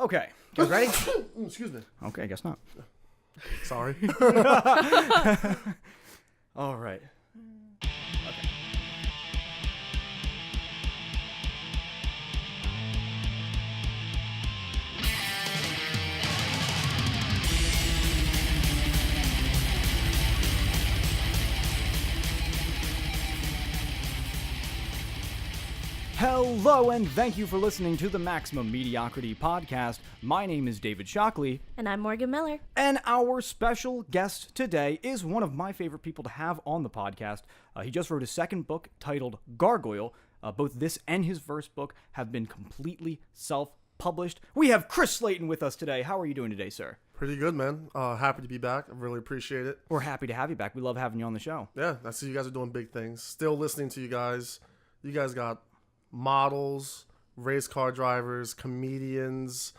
Okay, you guys ready? Excuse me. Okay, I guess not. Sorry. All right. Okay. Hello, and thank you for listening to the Maximum Mediocrity podcast. My name is David Shockley. And I'm Morgan Miller. And our special guest today is one of my favorite people to have on the podcast. He just wrote his second book titled Gargoyle. Both this and his first book have been completely self-published. We have Chris Slayton with us today. How are you doing today, sir? Pretty good, man. Happy to be back. I really appreciate it. We're happy to have you back. We love having you on the show. Yeah, I see you guys are doing big things. Still listening to you guys. You guys got models, race car drivers, comedians,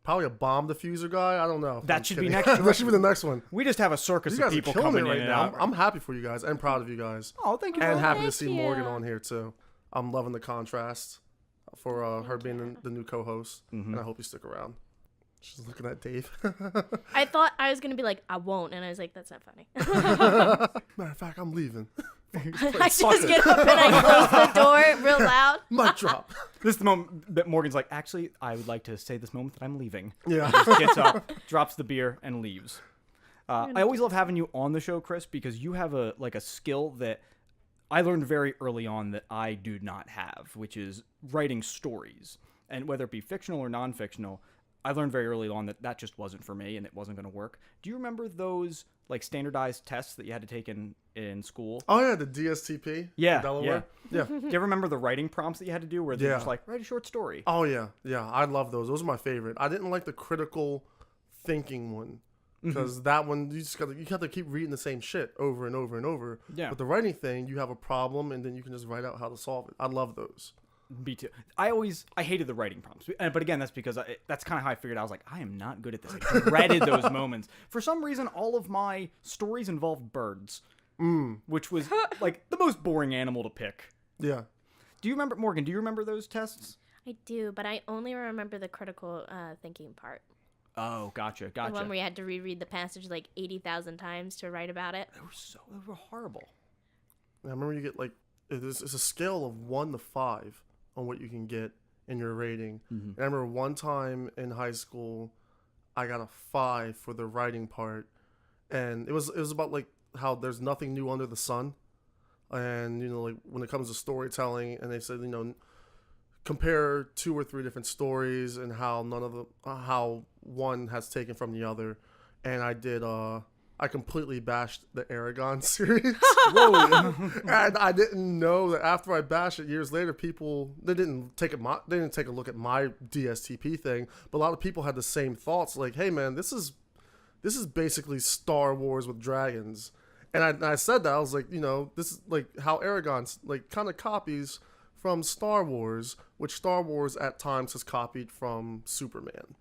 probably a bomb diffuser guy. I don't know. That should be next. That should be the next one. We just have a circus of people coming in right and now. out. I'm happy for you guys and proud of you guys. Oh, thank you. And happy to Thank see you. Morgan on here too. I'm loving the contrast for her being the new co-host, and I hope you stick around. She's looking at Dave. I thought I was going to be like, I won't. And I was like, that's not funny. Matter of fact, I'm leaving. I just get up and I close the door real loud. Mic drop. This is the moment that Morgan's like, actually, I would like to say this moment that I'm leaving. Yeah. Just gets up, drops the beer, and leaves. I always love having you on the show, Chris, because you have a skill that I learned very early on that I do not have, which is writing stories. And whether it be fictional or non-fictional, I learned very early on that just wasn't for me and it wasn't going to work. Do you remember those standardized tests that you had to take in school? Oh yeah, the DSTP. Yeah, Delaware. Yeah. Do you ever remember the writing prompts that you had to do where they're just like, write a short story? Oh yeah. I love those. Those are my favorite. I didn't like the critical thinking one because that one you have to keep reading the same shit over and over and over. Yeah. But the writing thing, you have a problem and then you can just write out how to solve it. I love those. Me too. I hated the writing prompts. But again, that's because that's kind of how I figured. I was like, I am not good at this. I dreaded those moments. For some reason, all of my stories involved birds, which was like the most boring animal to pick. Yeah. Do you remember, Morgan, do you remember those tests? I do, but I only remember the critical thinking part. Oh, gotcha. The one where you had to reread the passage like 80,000 times to write about it. They were horrible. I remember you get like, it's a scale of 1 to 5 on what you can get in your rating. And I remember one time in high school, I got a 5 for the writing part, and it was about like how there's nothing new under the sun, and like when it comes to storytelling, and they said compare 2 or 3 different stories and how how one has taken from the other, and I completely bashed the Aragon series. Whoa. And I didn't know that after I bashed it years later, they didn't take a look at my DSTP thing, but a lot of people had the same thoughts, like, hey man, this is basically Star Wars with dragons. And I said that, I was like, this is like how Aragon like kind of copies from Star Wars, which Star Wars at times has copied from Superman,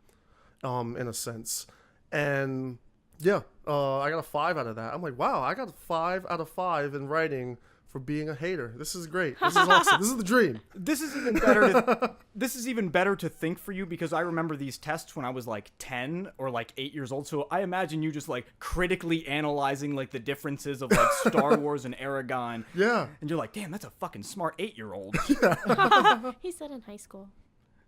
in a sense. And yeah, I got a 5 out of that. I'm like, wow, I got a 5 out of 5 in writing for being a hater. This is great. This is awesome. This is the dream. This is even better. This is even better to think for you because I remember these tests when I was like 10 or like 8 years old. So I imagine you just like critically analyzing like the differences of like Star Wars and Aragon. Yeah. And you're like, damn, that's a fucking smart 8-year-old. He said in high school.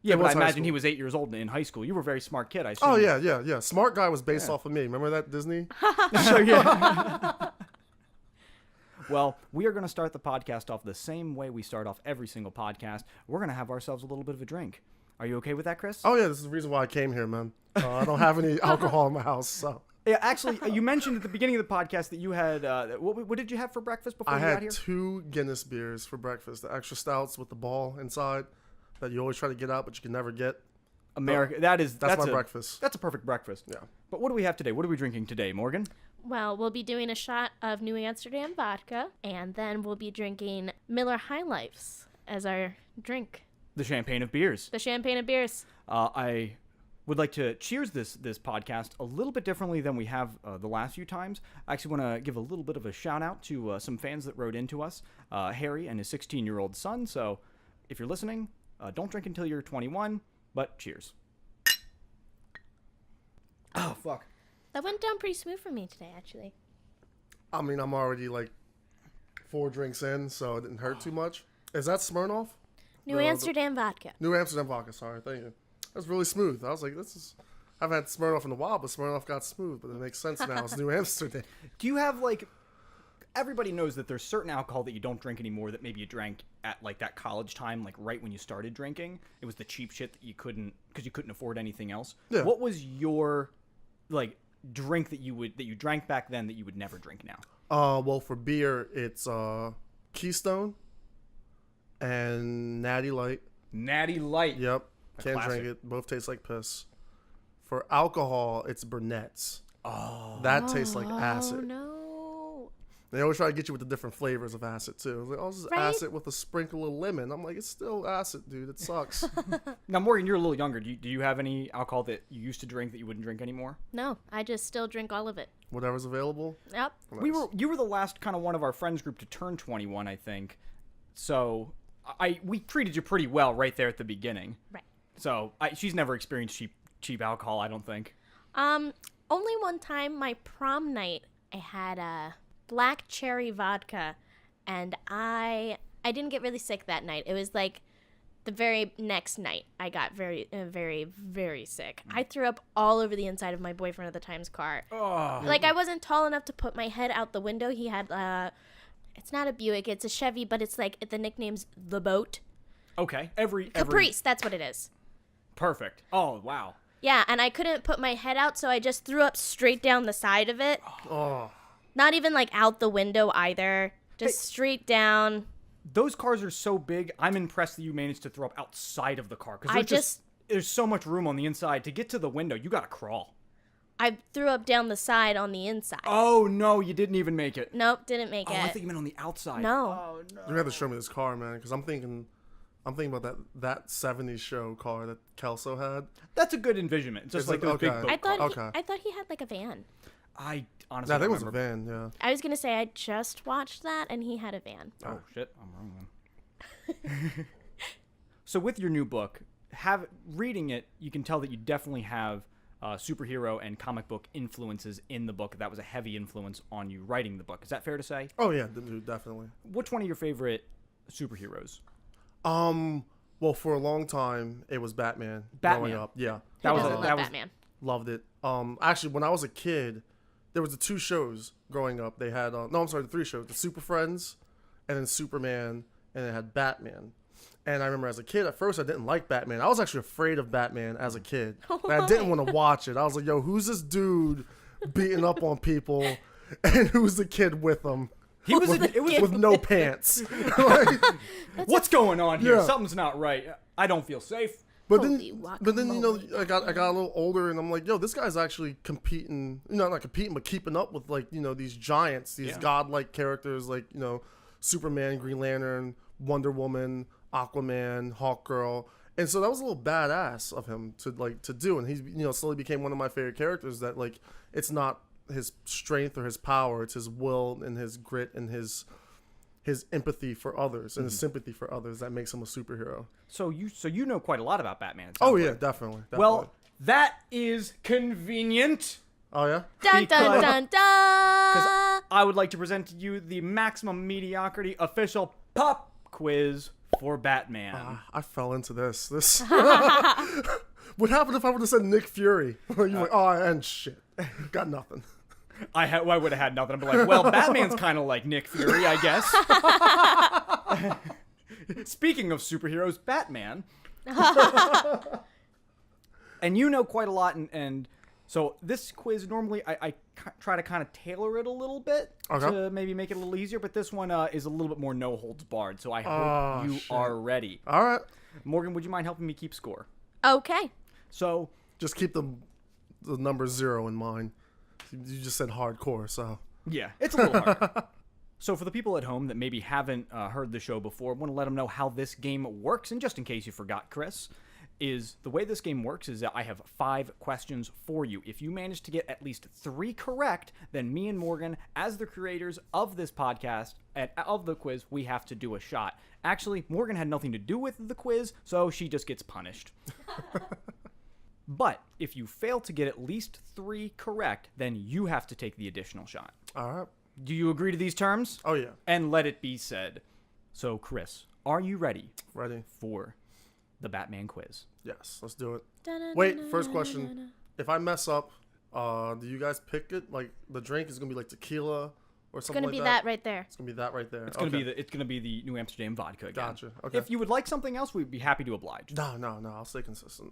Yeah, but I high imagine school. he was 8 years old in high school. You were a very smart kid, I assume. Oh yeah. Smart Guy was based off of me. Remember that Disney? Sure, yeah. Well, we are going to start the podcast off the same way we start off every single podcast. We're going to have ourselves a little bit of a drink. Are you okay with that, Chris? Oh yeah, this is the reason why I came here, man. I don't have any alcohol in my house, so. Yeah, actually, you mentioned at the beginning of the podcast that you had, what did you have for breakfast before I you got had here? 2 Guinness beers for breakfast, the extra stouts with the ball inside that you always try to get out, but you can never get. America, that's my breakfast. That's a perfect breakfast. Yeah. But what do we have today? What are we drinking today, Morgan? Well, we'll be doing a shot of New Amsterdam vodka, and then we'll be drinking Miller High Lifes as our drink. The champagne of beers. The champagne of beers. I would like to cheers this podcast a little bit differently than we have the last few times. I actually want to give a little bit of a shout out to some fans that wrote into us, Harry and his 16-year-old son. So if you're listening, don't drink until you're 21, but cheers. Oh, fuck. That went down pretty smooth for me today, actually. I mean, I'm already like 4 drinks in, so it didn't hurt too much. Is that Smirnoff? New Amsterdam vodka. New Amsterdam vodka. Sorry, thank you. That's really smooth. I was like, I've had Smirnoff in a while, but Smirnoff got smooth. But it makes sense now. It's New Amsterdam. Do you have, like... Everybody knows that there's certain alcohol that you don't drink anymore that maybe you drank at, like, that college time, like, right when you started drinking. It was the cheap shit that you couldn't... Because you couldn't afford anything else. Yeah. What was your, like, drink that you drank back then that you would never drink now? Well, for beer, it's Keystone and Natty Light. Natty Light. Yep. Can't classic. drink it. Both taste like piss. For alcohol, it's Burnett's. Oh. That tastes like acid. Oh, no. They always try to get you with the different flavors of acid, too. It's like, oh, this is Right? acid with a sprinkle of lemon. I'm like, it's still acid, dude. It sucks. Now, Morgan, you're a little younger. Do you have any alcohol that you used to drink that you wouldn't drink anymore? No, I just still drink all of it. Whatever's available. Yep. Nice. You were the last kind of one of our friends group to turn 21, I think. So we treated you pretty well right there at the beginning. Right. So she's never experienced cheap alcohol, I don't think. Only one time, my prom night, I had a black cherry vodka, and I didn't get really sick that night. It was like the very next night I got very, very, very sick. I threw up all over the inside of my boyfriend at the time's car. Oh. Like, I wasn't tall enough to put my head out the window. He had, it's not a Buick, it's a Chevy, but it's like, the nickname's The Boat. Okay. Caprice, that's what it is. Perfect. Oh, wow. Yeah, and I couldn't put my head out, so I just threw up straight down the side of it. Oh. Not even, like, out the window either. Just straight down. Those cars are so big, I'm impressed that you managed to throw up outside of the car. Because there's so much room on the inside. To get to the window, you gotta crawl. I threw up down the side on the inside. Oh, no, you didn't even make it. Nope, didn't make Oh, it. I think you meant on the outside. No. Oh, no. You're gonna have to show me this car, man, because I'm thinking about that 70s show car that Kelso had. That's a good envisionment. Just It's like like- those big okay. boat I thought cars. I thought he had like a van. I honestly I think it don't was a remember. van, yeah. I was gonna say I just watched that and he had a van. Oh, shit. I'm wrong then. So with your new book, reading it, you can tell that you definitely have superhero and comic book influences in the book. That was a heavy influence on you writing the book. Is that fair to say? Oh yeah, dude, definitely. Which one of your favorite superheroes? Well, for a long time, it was Batman. Batman. Growing up, yeah. That was Love that was Batman. Loved it. Actually, when I was a kid, there was the 2 shows growing up. They had the 3 shows: the Super Friends, and then Superman, and it had Batman. And I remember as a kid, at first I didn't like Batman. I was actually afraid of Batman as a kid. Like, I didn't want to watch it. I was like, yo, who's this dude beating up on people, and who's the kid with him? He was With no pants. Like, What's going on here? Yeah. Something's not right. I don't feel safe. But Holy then you know, guacamole. I got a little older, and I'm like, yo, this guy's actually competing. Not competing, but keeping up with, like, you know, these giants, these godlike characters, like, you know, Superman, Green Lantern, Wonder Woman, Aquaman, Hawkgirl. And so that was a little badass of him to do, and he's, you know, slowly became one of my favorite characters. That, like, it's not his strength or his power, it's his will and his grit and his empathy for others and his sympathy for others that makes him a superhero. So you know quite a lot about Batman. it Oh sounds yeah, like. definitely. Well, that is convenient. Oh yeah. Dun dun Because- dun Because dun. I would like to present to you the Maximum Mediocrity official pop quiz for Batman. I fell into this. What happened if I would have said Nick Fury? You're like, oh, and shit, got nothing. I would have had nothing. I'd be like, well, Batman's kind of like Nick Fury, I guess. Speaking of superheroes, Batman. And you know quite a lot, and so this quiz, normally I try to kind of tailor it a little bit to maybe make it a little easier, but this one is a little bit more no holds barred, so I hope you are ready. All right, Morgan, would you mind helping me keep score? Okay. So, just keep the number 0 in mind. You just said hardcore, so yeah, it's a little hard. So for the people at home that maybe haven't heard the show before, I want to let them know how this game works. And just in case you forgot, Chris, is the way this game works is that I have 5 questions for you. If you manage to get at least 3 correct, then me and Morgan, as the creators of this podcast and of the quiz, we have to do a shot. Actually, Morgan had nothing to do with the quiz, so she just gets punished. But if you fail to get at least 3 correct, then you have to take the additional shot. All right. Do you agree to these terms? Oh, yeah. And let it be said. So, Chris, are you ready Ready. for the Batman quiz? Yes, let's do it. Wait, first question. If I mess up, do you guys pick it? Like, the drink is going to be like tequila or It's something gonna like be that? that right there. It's going to be that right there. It's gonna be the New Amsterdam vodka again. Gotcha. Okay. If you would like something else, we'd be happy to oblige. No, I'll stay consistent.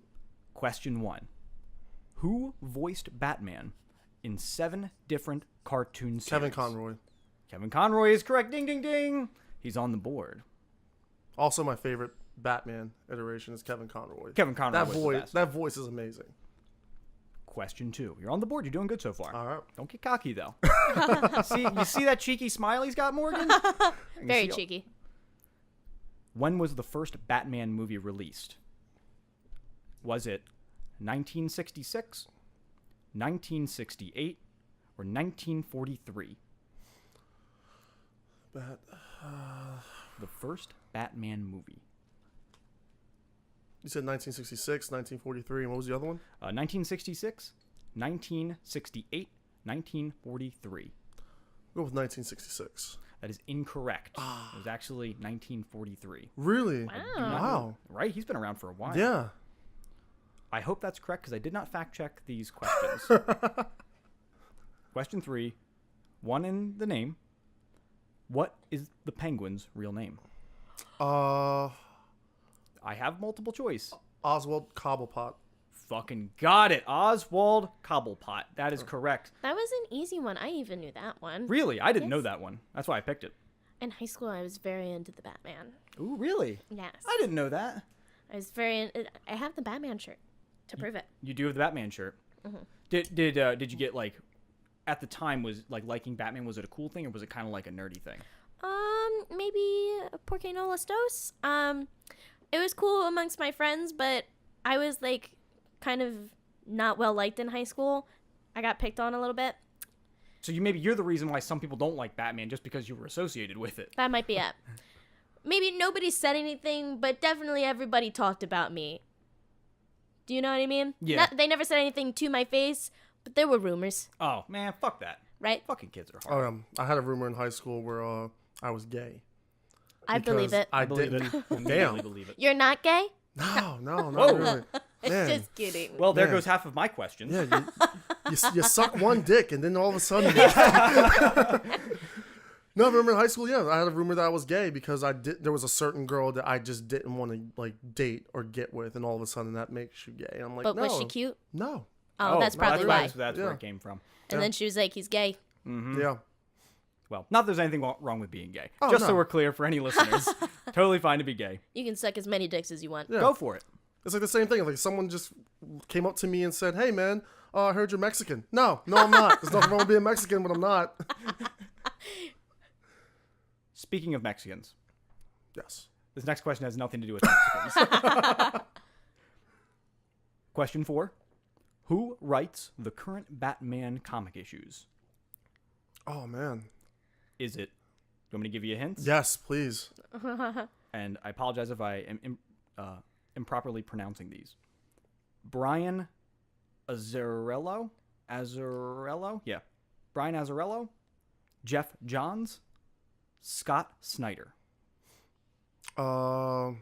Question 1. Who voiced Batman in 7 different cartoon series? Kevin Conroy. Kevin Conroy is correct. Ding, ding, ding. He's on the board. Also, my favorite Batman iteration is Kevin Conroy. Kevin Conroy was the best. That voice is amazing. Question 2. You're on the board. You're doing good so far. All right. Don't get cocky, though. You see that cheeky smile he's got, Morgan? Very cheeky. When was the first Batman movie released? Was it 1966, 1968, or 1943? The first Batman movie. You said 1966, 1943, and what was the other one? 1966, 1968, 1943. Go with 1966. That is incorrect. It was actually 1943. Really? Wow. Right? He's been around for a while. Yeah. I hope that's correct because I did not fact check these questions. Question 3. 1 in the name. What is the Penguin's real name? I have multiple choice. Oswald Cobblepot. Fucking got it. Oswald Cobblepot. That is correct. That was an easy one. I even knew that one. Really? I didn't know Yes. that one. That's why I picked it. In high school, I was very into the Batman. Ooh, really? Yes. I didn't know that. I was very. I have the Batman shirt to prove it. You do have the Batman shirt. Mm-hmm. Did you get like at the time was like liking Batman, was it a cool thing or was it kind of like a nerdy thing? Maybe Porque no los dos. It was cool amongst my friends, but I was like kind of not well liked in high school. I got picked on a little bit. So you're the reason why some people don't like Batman just because you were associated with it. That might be it. Maybe nobody said anything, but definitely everybody talked about me. Do you know what I mean? Yeah. They never said anything to my face, but there were rumors, Oh man, fuck that. right? Fucking kids are hard. I had a rumor in high school where I was gay. I believe Because it. I believe didn't. it. Damn. Immediately believe it. You're not gay? No, not Whoa. really. Man. Just kidding. Well, there Yeah. goes half of my questions. Yeah, you suck one dick and then all of a sudden. No, I remember in high school, yeah, I had a rumor that I was gay because there was a certain girl that I just didn't want to like date or get with, and all of a sudden that makes you gay. And I'm like, But no, was she cute? No. Oh, that's probably why. That's where Yeah. it came from. And then she was like, he's gay. Yeah. Well, not that there's anything wrong with being gay. Oh, Just so no. we're clear for any listeners, totally fine to be gay. You can suck as many dicks as you want. Yeah. Go for it. It's like the same thing. Like someone just came up to me and said, "Hey, man, I heard you're Mexican." No, I'm not. There's nothing wrong with being Mexican, but I'm not. Speaking of Mexicans, Yes. this next question has nothing to do with Mexicans. Question 4. Who writes the current Batman comic issues? Oh man. Is it... You want me to give you a hint? Yes, please. And I apologize if I am improperly pronouncing these. Brian Azzarello? Yeah. Brian Azzarello? Jeff Johns? Scott Snyder? Brian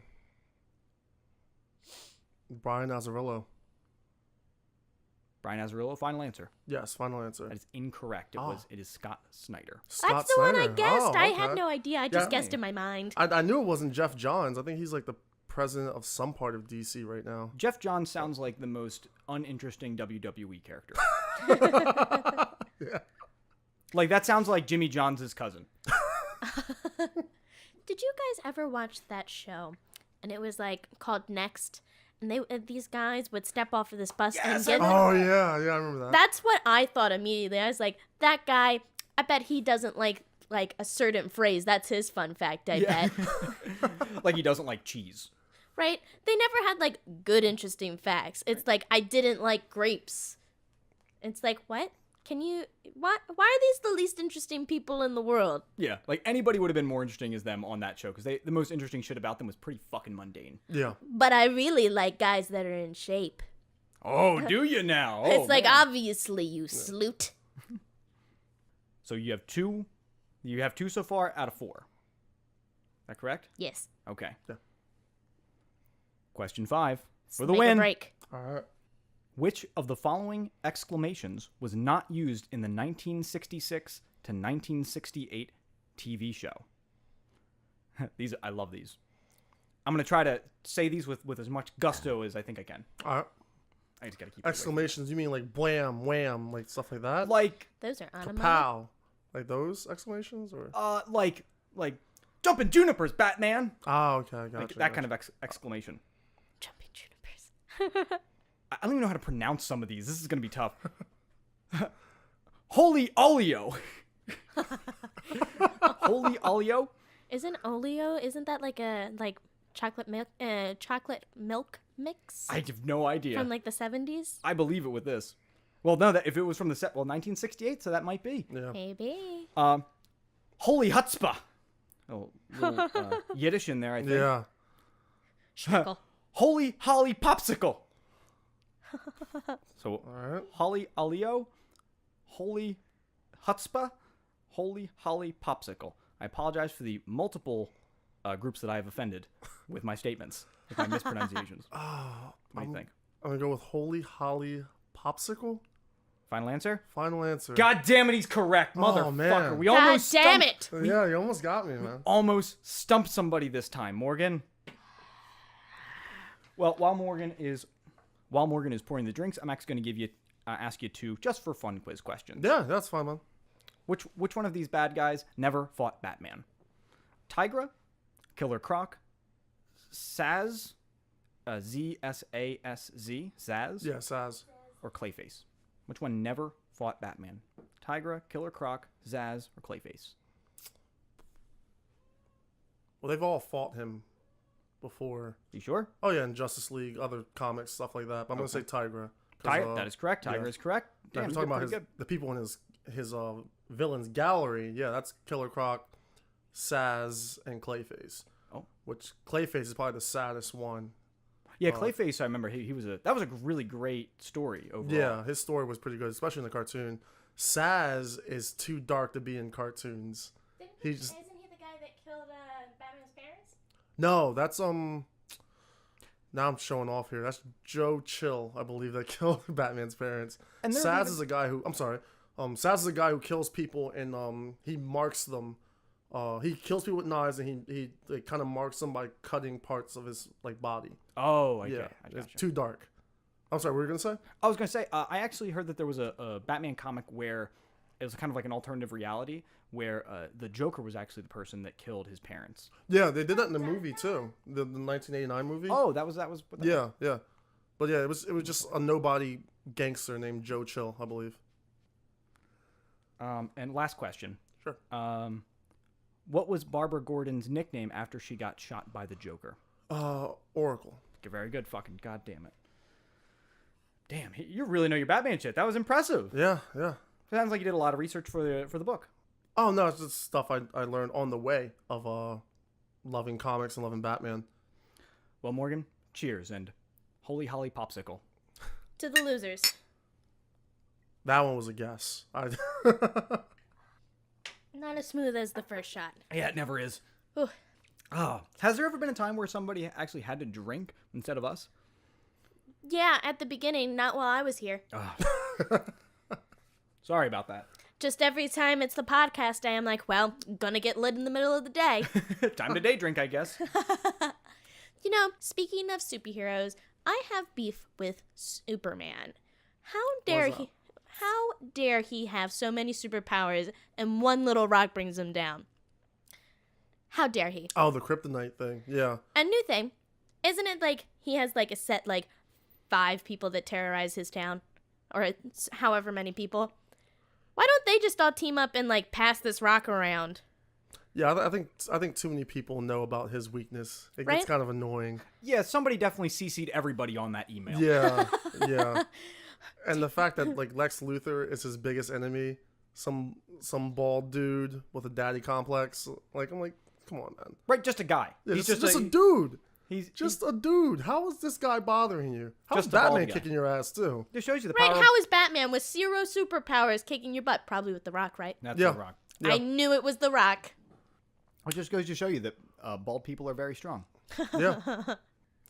Azzarello. Brian Azzarello, final answer. Yes, final answer. That is incorrect. It is Scott Snyder. Scott That's the one I Snyder. guessed. Oh, I okay. had no idea. I just guessed in my mind. I knew it wasn't Jeff Johns. I think he's like the president of some part of DC right now. Jeff Johns sounds like the most uninteresting WWE character. Yeah. Like that sounds like Jimmy Johns' cousin. Did you guys ever watch that show? And it was like called Next, and these guys would step off of this bus and get. Oh yeah, I remember that. That's what I thought immediately. I was like, that guy. I bet he doesn't like a certain phrase. That's his fun fact. I bet. Like he doesn't like cheese. Right? They never had like good, interesting facts. It's like I didn't like grapes. It's like what? Can you? Why are these the least interesting people in the world? Yeah, like anybody would have been more interesting as them on that show because the most interesting shit about them was pretty fucking mundane. Yeah. But I really like guys that are in shape. Oh, do you now? Oh, It's like, man. obviously, you sloot. So you have two. You have 2 so far out of 4. Is that correct? Yes. Okay. Yeah. Question 5 for the Make a win. break. All right. Which of the following exclamations was not used in the 1966 to 1968 TV show? I love these. I'm gonna try to say these with as much gusto as I think I can. All right. I just gotta keep it away. Exclamations. You mean like blam, wham, like stuff like that? Like Those are onomatopoeias. Kapow. Like those exclamations? Or like jumping junipers, Batman. Oh, okay. I Like gotcha. that kind of exclamation. Jumping junipers. I don't even know how to pronounce some of these. This is gonna be tough. Holy oleo. Holy oleo. Isn't that like a chocolate milk mix I have no idea. from like the 70s? I believe it with this. Well, no, that if it was from the 1968, so that might be. Yeah. Maybe. Holy chutzpah. Oh, little Yiddish in there, I think. Yeah. Schmeckle. Holy holly popsicle. So, All right. Holly oleo, holy chutzpah, holy holly popsicle. I apologize for the multiple groups that I have offended with my statements, with my mispronunciations. What do you think? I'm gonna go with Holy Holly Popsicle. Final answer? Final answer. God damn it, he's correct, Oh, motherfucker. man. We God almost damn stumped- it! Yeah, you almost got me, man. Almost stumped somebody this time, Morgan. Well, while Morgan is pouring the drinks, I'm actually going to give you ask you 2 just for fun quiz questions. Yeah, that's fine, man. Which one of these bad guys never fought Batman? Tigra, Killer Croc, Saz, Z-S-A-S-Z, Zaz, Yeah, Saz. or Clayface? Which one never fought Batman? Tigra, Killer Croc, Zaz, or Clayface? Well, they've all fought him before. You sure? Oh yeah, in Justice League, other comics, stuff like that. But I'm gonna say Tigra. 'cause, That is correct. Tigra yeah. is correct. Damn, I'm you talking did about pretty good. the people in his villains gallery. Yeah, that's Killer Croc, Saz, and Clayface. Oh. Which Clayface is probably the saddest one. Yeah, Clayface. I remember that was a really great story overall. Yeah, his story was pretty good, especially in the cartoon. Saz is too dark to be in cartoons. He's just, Isn't he the guy that killed Batman's parents? no, that's Now I'm showing off here. That's Joe Chill, I believe, that killed Batman's parents. And there Saz even- is a guy who Saz is a guy who kills people and he marks them. He kills people with knives and he like, kind of marks them by cutting parts of his like body. Oh, okay. Yeah, I it's gotcha. too dark. I'm sorry, what were you gonna say? I was gonna say I actually heard that there was a Batman comic where it was kind of like an alternative reality where the Joker was actually the person that killed his parents. Yeah, they did that in the movie too, the 1989 movie. Oh, that was what that Yeah, yeah, but yeah, it was just a nobody gangster named Joe Chill, I believe. And last question. Sure. What was Barbara Gordon's nickname after she got shot by the Joker? Oracle. Very good. Fucking goddamn it. Damn, you really know your Batman shit. That was impressive. Yeah, yeah. Sounds like you did a lot of research for the book. Oh no, it's just stuff I learned on the way of loving comics and loving Batman. Well, Morgan, cheers and holy holly popsicle. To the losers. That one was a guess. Not as smooth as the first shot. Yeah, it never is. Ooh. Oh, has there ever been a time where somebody actually had to drink instead of us? Yeah, at the beginning, not while I was here. Sorry about that. Just every time it's the podcast day, I'm like, well, gonna get lit in the middle of the day. Time to day drink, I guess. You know, speaking of superheroes, I have beef with Superman. How dare What's up? How dare he have so many superpowers and one little rock brings him down? How dare he? Oh, the kryptonite thing. Yeah. A new thing, isn't it like he has like a set like 5 people that terrorize his town, or it's however many people? Why don't they just all team up and like pass this rock around? Yeah, I think too many people know about his weakness. It Right? gets kind of annoying. Yeah, somebody definitely CC'd everybody on that email. Yeah, yeah. And the fact that like Lex Luthor is his biggest enemy, some bald dude with a daddy complex. Like I'm like, come on, man. Right, just a guy. Yeah, He's just a a dude. He's just a dude. How is this guy bothering you? How's Just a bald Batman guy. kicking your ass too? Just shows you the Right, power. how is Batman with 0 superpowers kicking your butt? Probably with The Rock, right? That's Yeah. The Rock. Yeah. I knew it was The Rock. It just goes to show you that bald people are very strong. Yeah.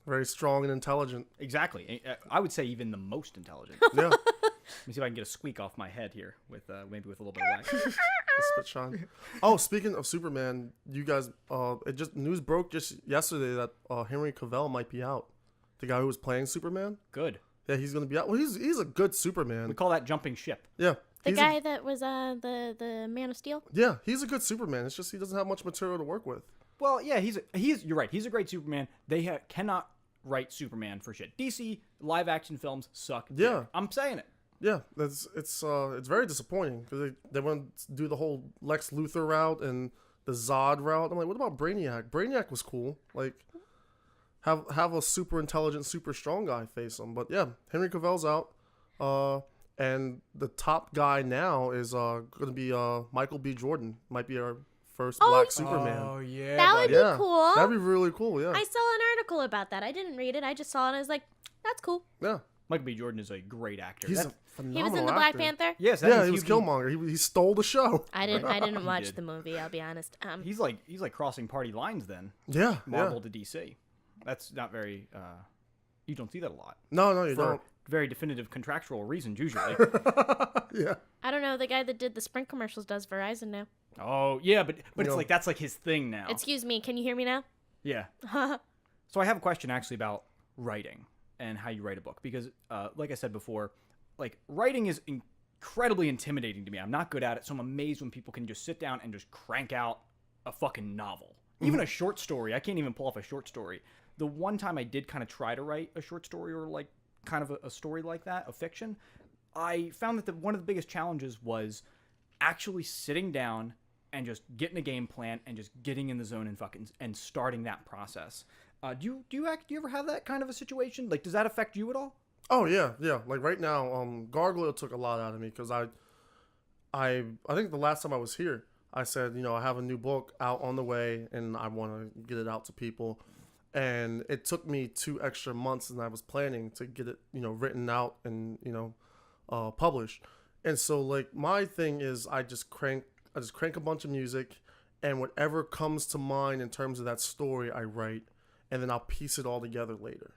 Very strong and intelligent. Exactly. I would say even the most intelligent. Yeah. Let me see if I can get a squeak off my head here with maybe with a little bit of wax. A spit shine. Oh, speaking of Superman, you guys, news broke just yesterday that Henry Cavill might be out. The guy who was playing Superman. Good. Yeah, he's gonna be out. Well, he's a good We Superman. call that jumping ship. Yeah. The he's guy that was the Man of Steel. Yeah, he's a good Superman. It's just he doesn't have much material to work with. Well, yeah, you're right. He's a great Superman. They cannot write Superman for shit. DC live action films suck. Yeah. dick. I'm saying it. Yeah, it's very disappointing because they want to do the whole Lex Luthor route and the Zod route. I'm like, what about Brainiac? Brainiac was cool. Like, have a super intelligent, super strong guy face him. But yeah, Henry Cavill's out. And the top guy now is going to be Michael B. Jordan. Might be our first black Superman. Oh yeah. That would Yeah, be cool. that'd be really cool. Yeah, I saw an article about that. I didn't read it. I just saw it and I was like, that's cool. yeah. Michael B. Jordan is a great actor. He's That- a phenomenal He was in the actor. Black Panther. yes, that Yeah, means he was he'd be- Killmonger. He stole the show. I didn't watch did. the movie. I'll be honest. He's like crossing party lines then. Yeah, Marvel yeah. to DC. That's not very. You don't see that a lot No, you for don't. very definitive contractual reasons usually. Yeah. I don't know. The guy that did the Sprint commercials does Verizon now. Oh yeah, but it's No. like that's like his thing now. Excuse me. Can you hear me now? Yeah. So I have a question actually about writing and how you write a book because, like I said before, like writing is incredibly intimidating to me. I'm not good at it, so I'm amazed when people can just sit down and just crank out a fucking novel, even a short story. I can't even pull off a short story. The one time I did kind of try to write a short story or like kind of a story like that, a fiction, I found that one of the biggest challenges was actually sitting down and just getting a game plan and just getting in the zone and starting that process. Do you ever have that kind of a situation? Like, does that affect you at all? Oh yeah. Like right now, Gargoyle took a lot out of me because I think the last time I was here, I said, I have a new book out on the way and I want to get it out to people. And it took me 2 extra months than I was planning to get it, written out and, published. And so like my thing is I just crank a bunch of music and whatever comes to mind in terms of that story I write and then I'll piece it all together later.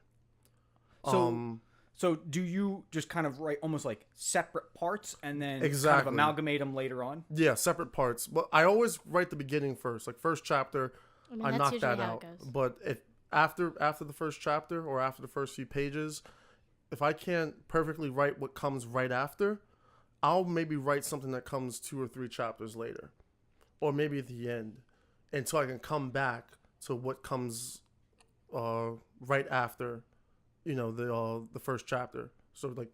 So do you just kind of write almost like separate parts and then kind of Exactly. amalgamate them later on? Yeah, separate parts. But I always write the beginning first. Like first chapter, I mean, I that's knock usually that how out. it goes. But if after the first chapter or after the first few pages, if I can't perfectly write what comes right after, I'll maybe write something that comes 2 or 3 chapters later, or maybe at the end, until I can come back to what comes right after, the first chapter. So like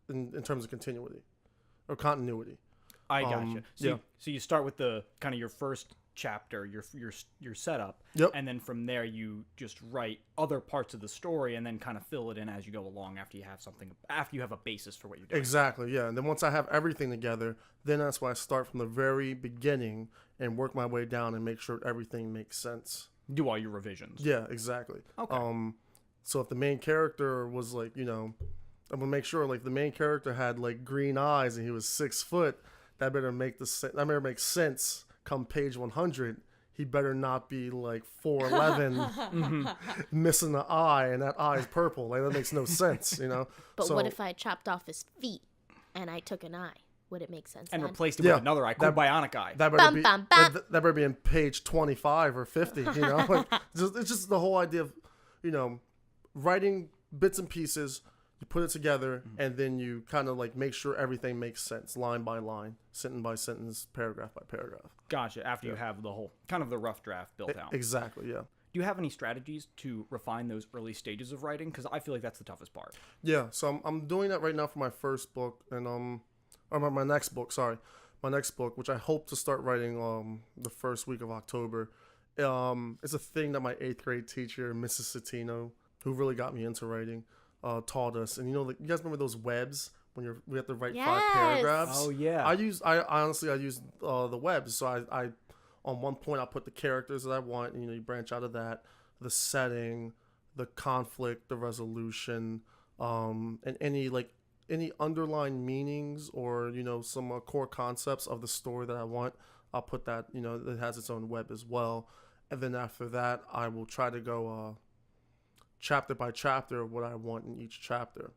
in terms of continuity or continuity. I gotcha. Yeah. So you start with the kind of your first chapter, your setup, Yep. and then from there you just write other parts of the story and then kind of fill it in as you go along after you have a basis for what you're doing. Exactly, yeah. And then once I have everything together, then that's why I start from the very beginning and work my way down and make sure everything makes sense. Do all your revisions. Yeah, exactly. Okay. So if the main character was like, I'm gonna make sure like the main character had like green eyes and he was 6 foot. That better make sense. Come page 100, he better not be like 4'11", missing an eye, and that eye is purple. Like that makes no sense, But So- what if I chopped off his feet and I took an eye? Would it make sense And then? replaced it Yeah. with another eye, cool bionic eye. That better Bum, be bum, bum. That better be in page 25 or 50. Like, it's just the whole idea of, writing bits and pieces. You put it together, and then you kind of like make sure everything makes sense, line by line, sentence by sentence, paragraph by paragraph. Gotcha. After you have the whole kind of the rough draft built out. Exactly, yeah. Do you have any strategies to refine those early stages of writing? Because I feel like that's the toughest part. Yeah, so I'm doing that right now for my first book, and or my next book, which I hope to start writing the first week of October. It's a thing that my 8th grade teacher, Mrs. Satino, who really got me into writing, taught us. And you guys remember those webs when we have to write 5 Yes. paragraphs? Oh, yeah. I honestly use the webs. So I on one point I put the characters that I want. You branch out of that, the setting, the conflict, the resolution, and any underlying meanings or some core concepts of the story that I want. I'll put that it has its own web as well, and then after that I will try to go chapter by chapter of what I want in each chapter.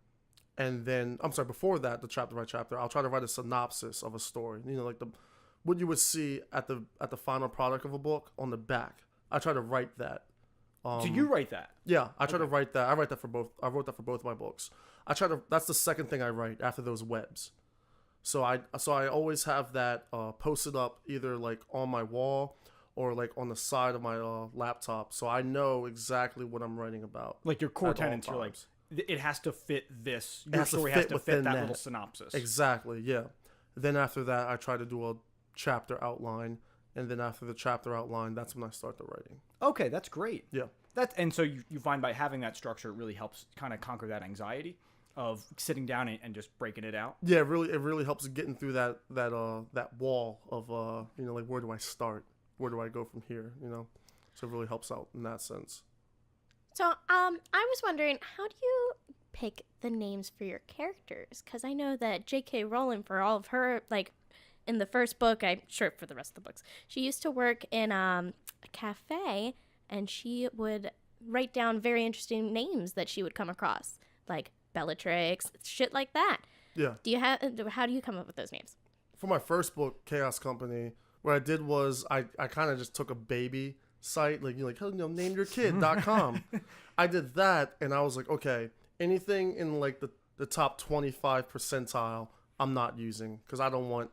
And then, before that, the chapter by chapter, I'll try to write a synopsis of a story. Like what you would see at the final product of a book on the back. I try to write that. Do you write that? Yeah, I try to write that. I write that for both. I wrote that for both my books. That's the second thing I write after those webs. So I always have that posted up either like on my wall or like on the side of my laptop, so I know exactly what I'm writing about. Like your core tenets, you're like, it has to fit this. Your story has to fit that little synopsis. Exactly, yeah. Then after that, I try to do a chapter outline, and then after the chapter outline, that's when I start the writing. Okay, that's great. Yeah. And so you find by having that structure, it really helps kind of conquer that anxiety of sitting down and just breaking it out. Yeah, it really helps getting through that wall of like, where do I start? Where do I go from here? So it really helps out in that sense. So I was wondering, how do you pick the names for your characters? Because I know that J.K. Rowling, for all of her, like, in the first book, I'm sure for the rest of the books, she used to work in a cafe, and she would write down very interesting names that she would come across, like Bellatrix, shit like that. Yeah. How do you come up with those names? For my first book, Chaos Company, what I did was I kind of just took a baby site, like nameyourkid.com. I did that, and I was like, okay, anything in like the top 25 percentile, I'm not using, because I don't want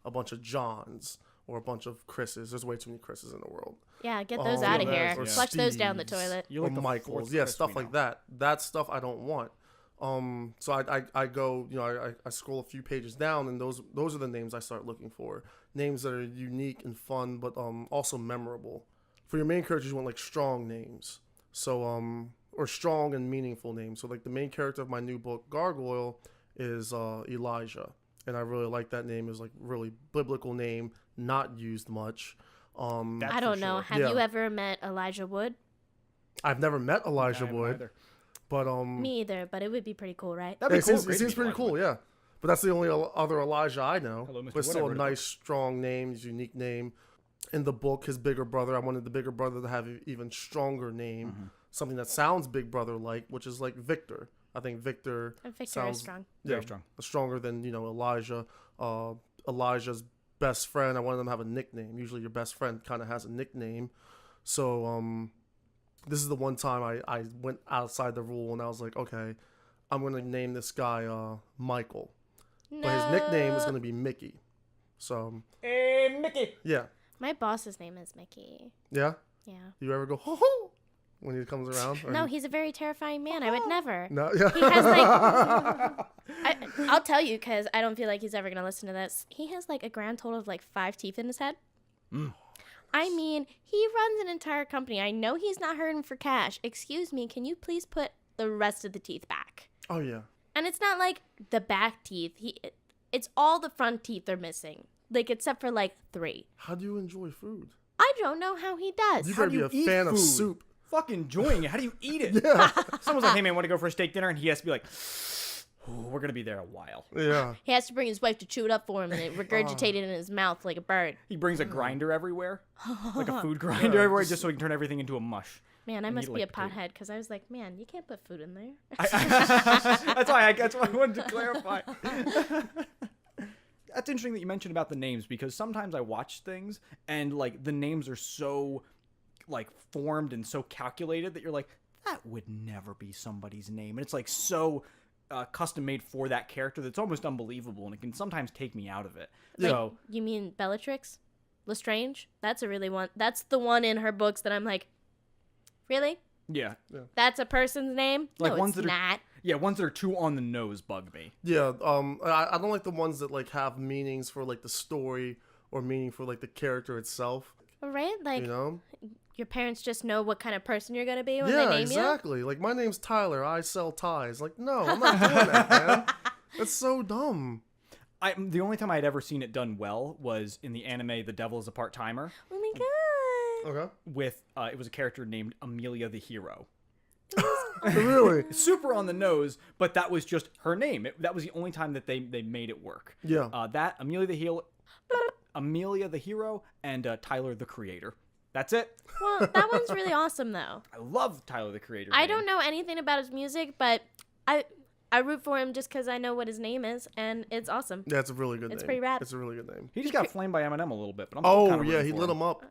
a bunch of Johns or a bunch of Chris's. There's way too many Chris's in the world. Yeah, get those out of here. Or Flush those down the toilet. You're like or the Michaels, fourth yeah, Chris stuff we like know. that. That stuff I don't want. So I go, I scroll a few pages down, and those are the names I start looking for. Names that are unique and fun, but also memorable. For your main characters, you want like strong names. So or strong and meaningful names. So like the main character of my new book, Gargoyle, is Elijah, and I really like that name. Is like really biblical name, not used much. I don't know. sure. Have you ever met Elijah Wood? I've never met Elijah I haven't Wood, either. but Me either, but it would be pretty cool, right? That'd be it cool. seems, Great it to seems meet pretty Elijah cool, Wood. yeah. But that's the only other Elijah I know. Hello, Mr. But still a Whatever. nice, strong name, unique name. In the book, his bigger brother, I wanted the bigger brother to have an even stronger name, something that sounds Big Brother-like, which is like Victor. I think Victor Victor sounds is strong. Very strong. stronger than Elijah. Elijah's best friend, I wanted them to have a nickname. Usually your best friend kind of has a nickname. So this is the one time I went outside the rule, and I was like, okay, I'm going to name this guy Michael. No. But his nickname is going to be Mickey. So, Hey, Mickey. yeah. My boss's name is Mickey. Yeah? Yeah. You ever go, ho ho, when he comes around? Or No, he's a very terrifying man. I would never. No, yeah. He has like, I'll tell you, because I don't feel like he's ever gonna listen to this. He has like a grand total of like 5 teeth in his head. I mean, he runs an entire company. I know he's not hurting for cash. Excuse me, can you please put the rest of the teeth back? Oh, yeah. And it's not like the back teeth. It's all the front teeth are missing. Like, except for like 3. How do you enjoy food? I don't know how he does. You How better do be you a eat fan of food? soup. Fucking enjoying it. How do you eat it? Yeah. Someone's like, hey man, want to go for a steak dinner? And he has to be like, "Ooh, we're gonna be there a while. Yeah. He has to bring his wife to chew it up for him and it regurgitate it in his mouth like a bird. He brings a grinder everywhere, like a food grinder everywhere, just so he can turn everything into a mush. Man, I And must eat be a like potato. pothead because I was like, man, you can't put food in there. That's why I wanted to clarify. That's interesting that you mentioned about the names, because sometimes I watch things and like the names are so like formed and so calculated that you're like, that would never be somebody's name, and it's like so custom made for that character that's almost unbelievable, and it can sometimes take me out of it. Like, So you mean Bellatrix? Lestrange? That's that's the one in her books that I'm like, really? yeah, That's a person's name? Like no, ones it's that are- not. yeah, ones that are too on the nose bug me. Yeah, I don't like the ones that like have meanings for like the story or meaning for like the character itself. Right? Like, You know? your parents just know what kind of person you're going to be when Yeah, they name exactly. Like my name's Tyler. I sell ties. Like no, I'm not doing that, man. That's so dumb. The only time I had ever seen it done well was in the anime The Devil is a Part-Timer you? Oh my god. Okay. with, it was a character named Amelia the Hero. Really? Super on the nose, but that was just her name. That was the only time that they made it work. Yeah. That Amelia the Hero, and Tyler the Creator. That's it. Well, that one's really awesome, though. I love Tyler the Creator. I don't know anything about his music, but I root for him just because I know what his name is, and it's awesome. Yeah, it's a really good name. It's pretty rad. It's a really good name. He just got flamed by Eminem a little bit, but I'm Oh, kind of yeah, he for lit him up.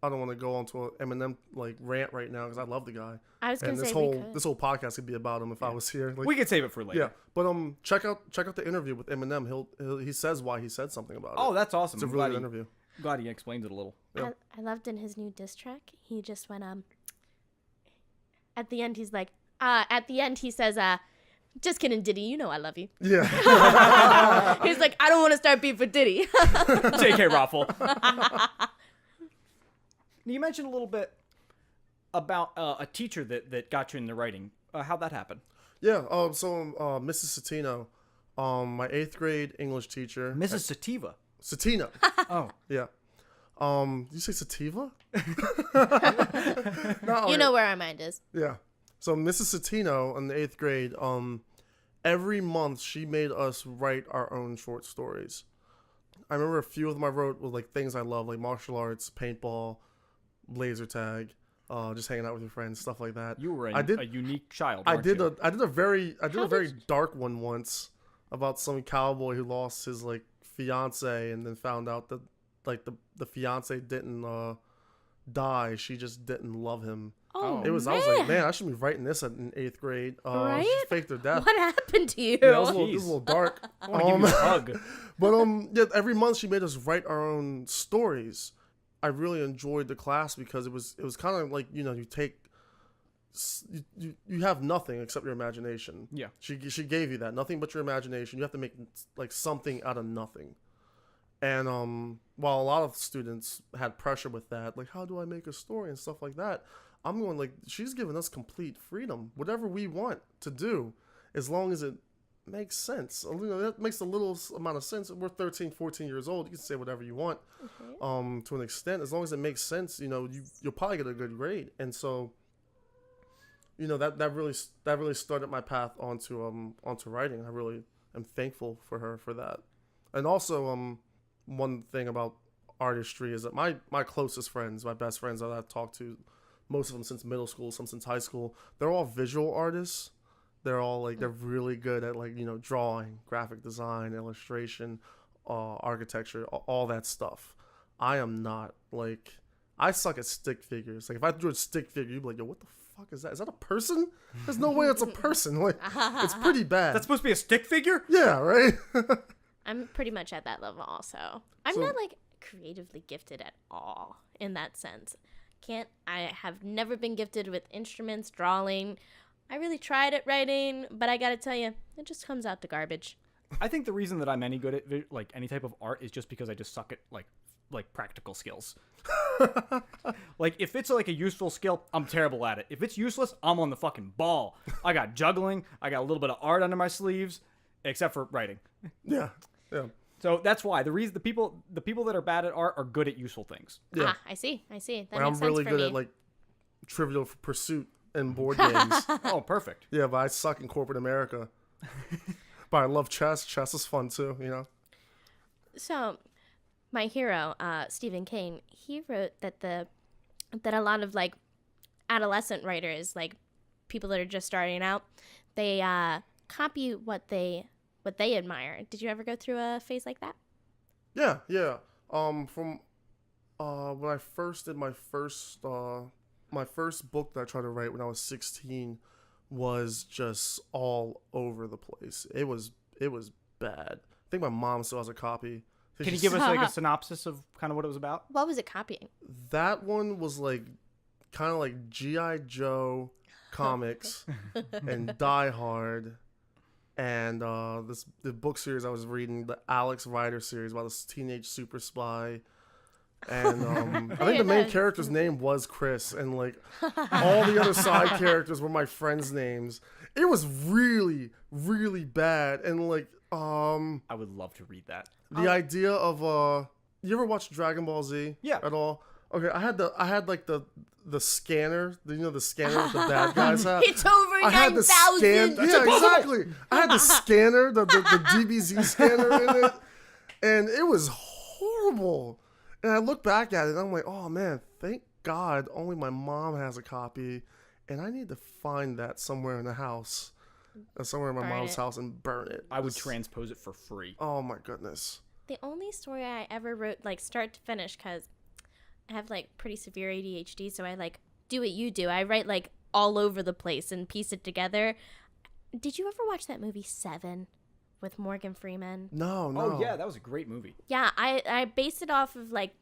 I don't want to go on to an Eminem like rant right now because I love the guy. I was gonna and say this whole podcast could be about him if I was here. Like, We could save it for later. yeah, but check out the interview with Eminem. He says why he said something about it. Oh, that's awesome. It's a really good interview. Glad he explains it a little. Yeah. I loved in his new diss track. He just went at the end he's like at the end he says just kidding, Diddy, you know I love you. Yeah. He's like, I don't want to start beef with Diddy. JK Raffle. You mentioned a little bit about a teacher that got you into writing. How'd that happen? Yeah. So Mrs. Satino, my 8th grade English teacher. Mrs. Sativa. Satina. Oh. Yeah. You say sativa? You know where our mind is. Yeah. So Mrs. Satino in the 8th grade, every month she made us write our own short stories. I remember a few of them I wrote with like things I love, like martial arts, paintball, laser tag, just hanging out with your friends, stuff like that. You were a unique child. I did you? a very dark one once about some cowboy who lost his like fiance and then found out that like the fiance didn't die, she just didn't love him. Oh, I was like, man, I should be writing this in 8th grade. Right? She faked her death. What happened to you? Yeah, it was a little dark. I want to give you a hug. But yeah, every month she made us write our own stories. I really enjoyed the class because it was kind of like, you know, you have nothing except your imagination. Yeah. She gave you that, nothing but your imagination. You have to make like something out of nothing. And while a lot of students had pressure with that, like how do I make a story and stuff like that, I'm going like, she's giving us complete freedom. Whatever we want to do, as long as it makes sense. You know, that makes a little amount of sense. We're 13, 14 years old. You can say whatever you want, to an extent. As long as it makes sense, you know, you'll probably get a good grade. And so, you know, that really started my path onto writing. I really am thankful for her for that. And also, one thing about artistry is that my closest friends, my best friends that I've talked to, most of them since middle school, some since high school, they're all visual artists. They're all like, they're really good at like, you know, drawing, graphic design, illustration, architecture, all that stuff. I am not. Like, I suck at stick figures. Like, if I drew a stick figure, you'd be like, yo, what the fuck is that? Is that a person? There's no way it's a person. Like, it's pretty bad. That's supposed to be a stick figure? Yeah, right? I'm pretty much at that level also. I'm not like creatively gifted at all in that sense. I have never been gifted with instruments, drawing. I really tried at writing, but I gotta tell you, it just comes out to garbage. I think the reason that I'm any good at like any type of art is just because I just suck at like practical skills. Like if it's like a useful skill, I'm terrible at it. If it's useless, I'm on the fucking ball. I got juggling, I got a little bit of art under my sleeves, except for writing. Yeah. So that's why the people that are bad at art are good at useful things. Yeah. I see. That Like, makes I'm sense really for good me. at like Trivial Pursuit and board games. Oh, perfect. Yeah, but I suck in corporate America. But I love chess. Chess is fun too, you know? So, my hero, Stephen King, he wrote that a lot of like adolescent writers, like people that are just starting out, they copy what they admire. Did you ever go through a phase like that? Yeah. From when I first did my first book that I tried to write when I was 16 was just all over the place. It was bad. I think my mom still has a copy. Can you give us like a synopsis of kind of what it was about? What was it copying? That one was like kind of like G.I. Joe comics and Die Hard. And the book series I was reading, the Alex Rider series about this teenage super spy. And I think the main character's name was Chris, and like all the other side characters were my friends' names. It was really, really bad. And like I would love to read that. the idea of you ever watch Dragon Ball Z? Yeah. At all? Okay, I had like the scanner. The scanner that the bad guys have. It's over I had the 9,000. Yeah, exactly. I had the scanner, the DBZ scanner in it, and it was horrible. And I look back at it, and I'm like, oh man, thank God, only my mom has a copy, and I need to find that somewhere in the house, somewhere in my mom's house, and burn it. I would transpose it for free. Oh my goodness. The only story I ever wrote, like, start to finish, because I have, like, pretty severe ADHD, so I, like, do what you do. I write, like, all over the place and piece it together. Did you ever watch that movie Seven with Morgan Freeman? No. Oh, yeah, that was a great movie. Yeah, I based it off of, like,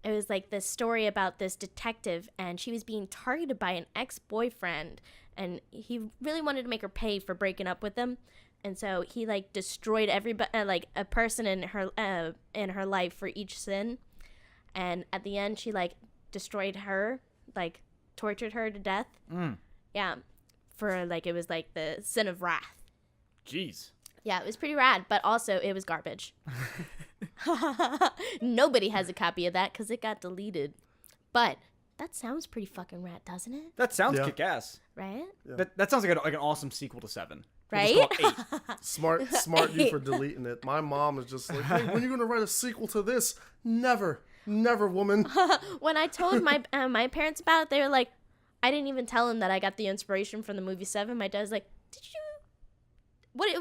it was, like, this story about this detective, and she was being targeted by an ex-boyfriend, and he really wanted to make her pay for breaking up with him. And so he, like, destroyed everybody, like, a person in her life for each sin. And at the end, she, like, destroyed her, like, tortured her to death. Yeah. For, like, it was, like, the sin of wrath. Jeez. Yeah, it was pretty rad, but also it was garbage. Nobody has a copy of that because it got deleted. But that sounds pretty fucking rad, doesn't it? That sounds kick-ass. Right? Yeah. That sounds like an awesome sequel to 7. Right? We'll just call it 8. Smart you for deleting it. My mom is just like, hey, when are you gonna write a sequel to this? Never, woman. When I told my my parents about it, they were like, I didn't even tell them that I got the inspiration from the movie Seven. My dad's like, did you?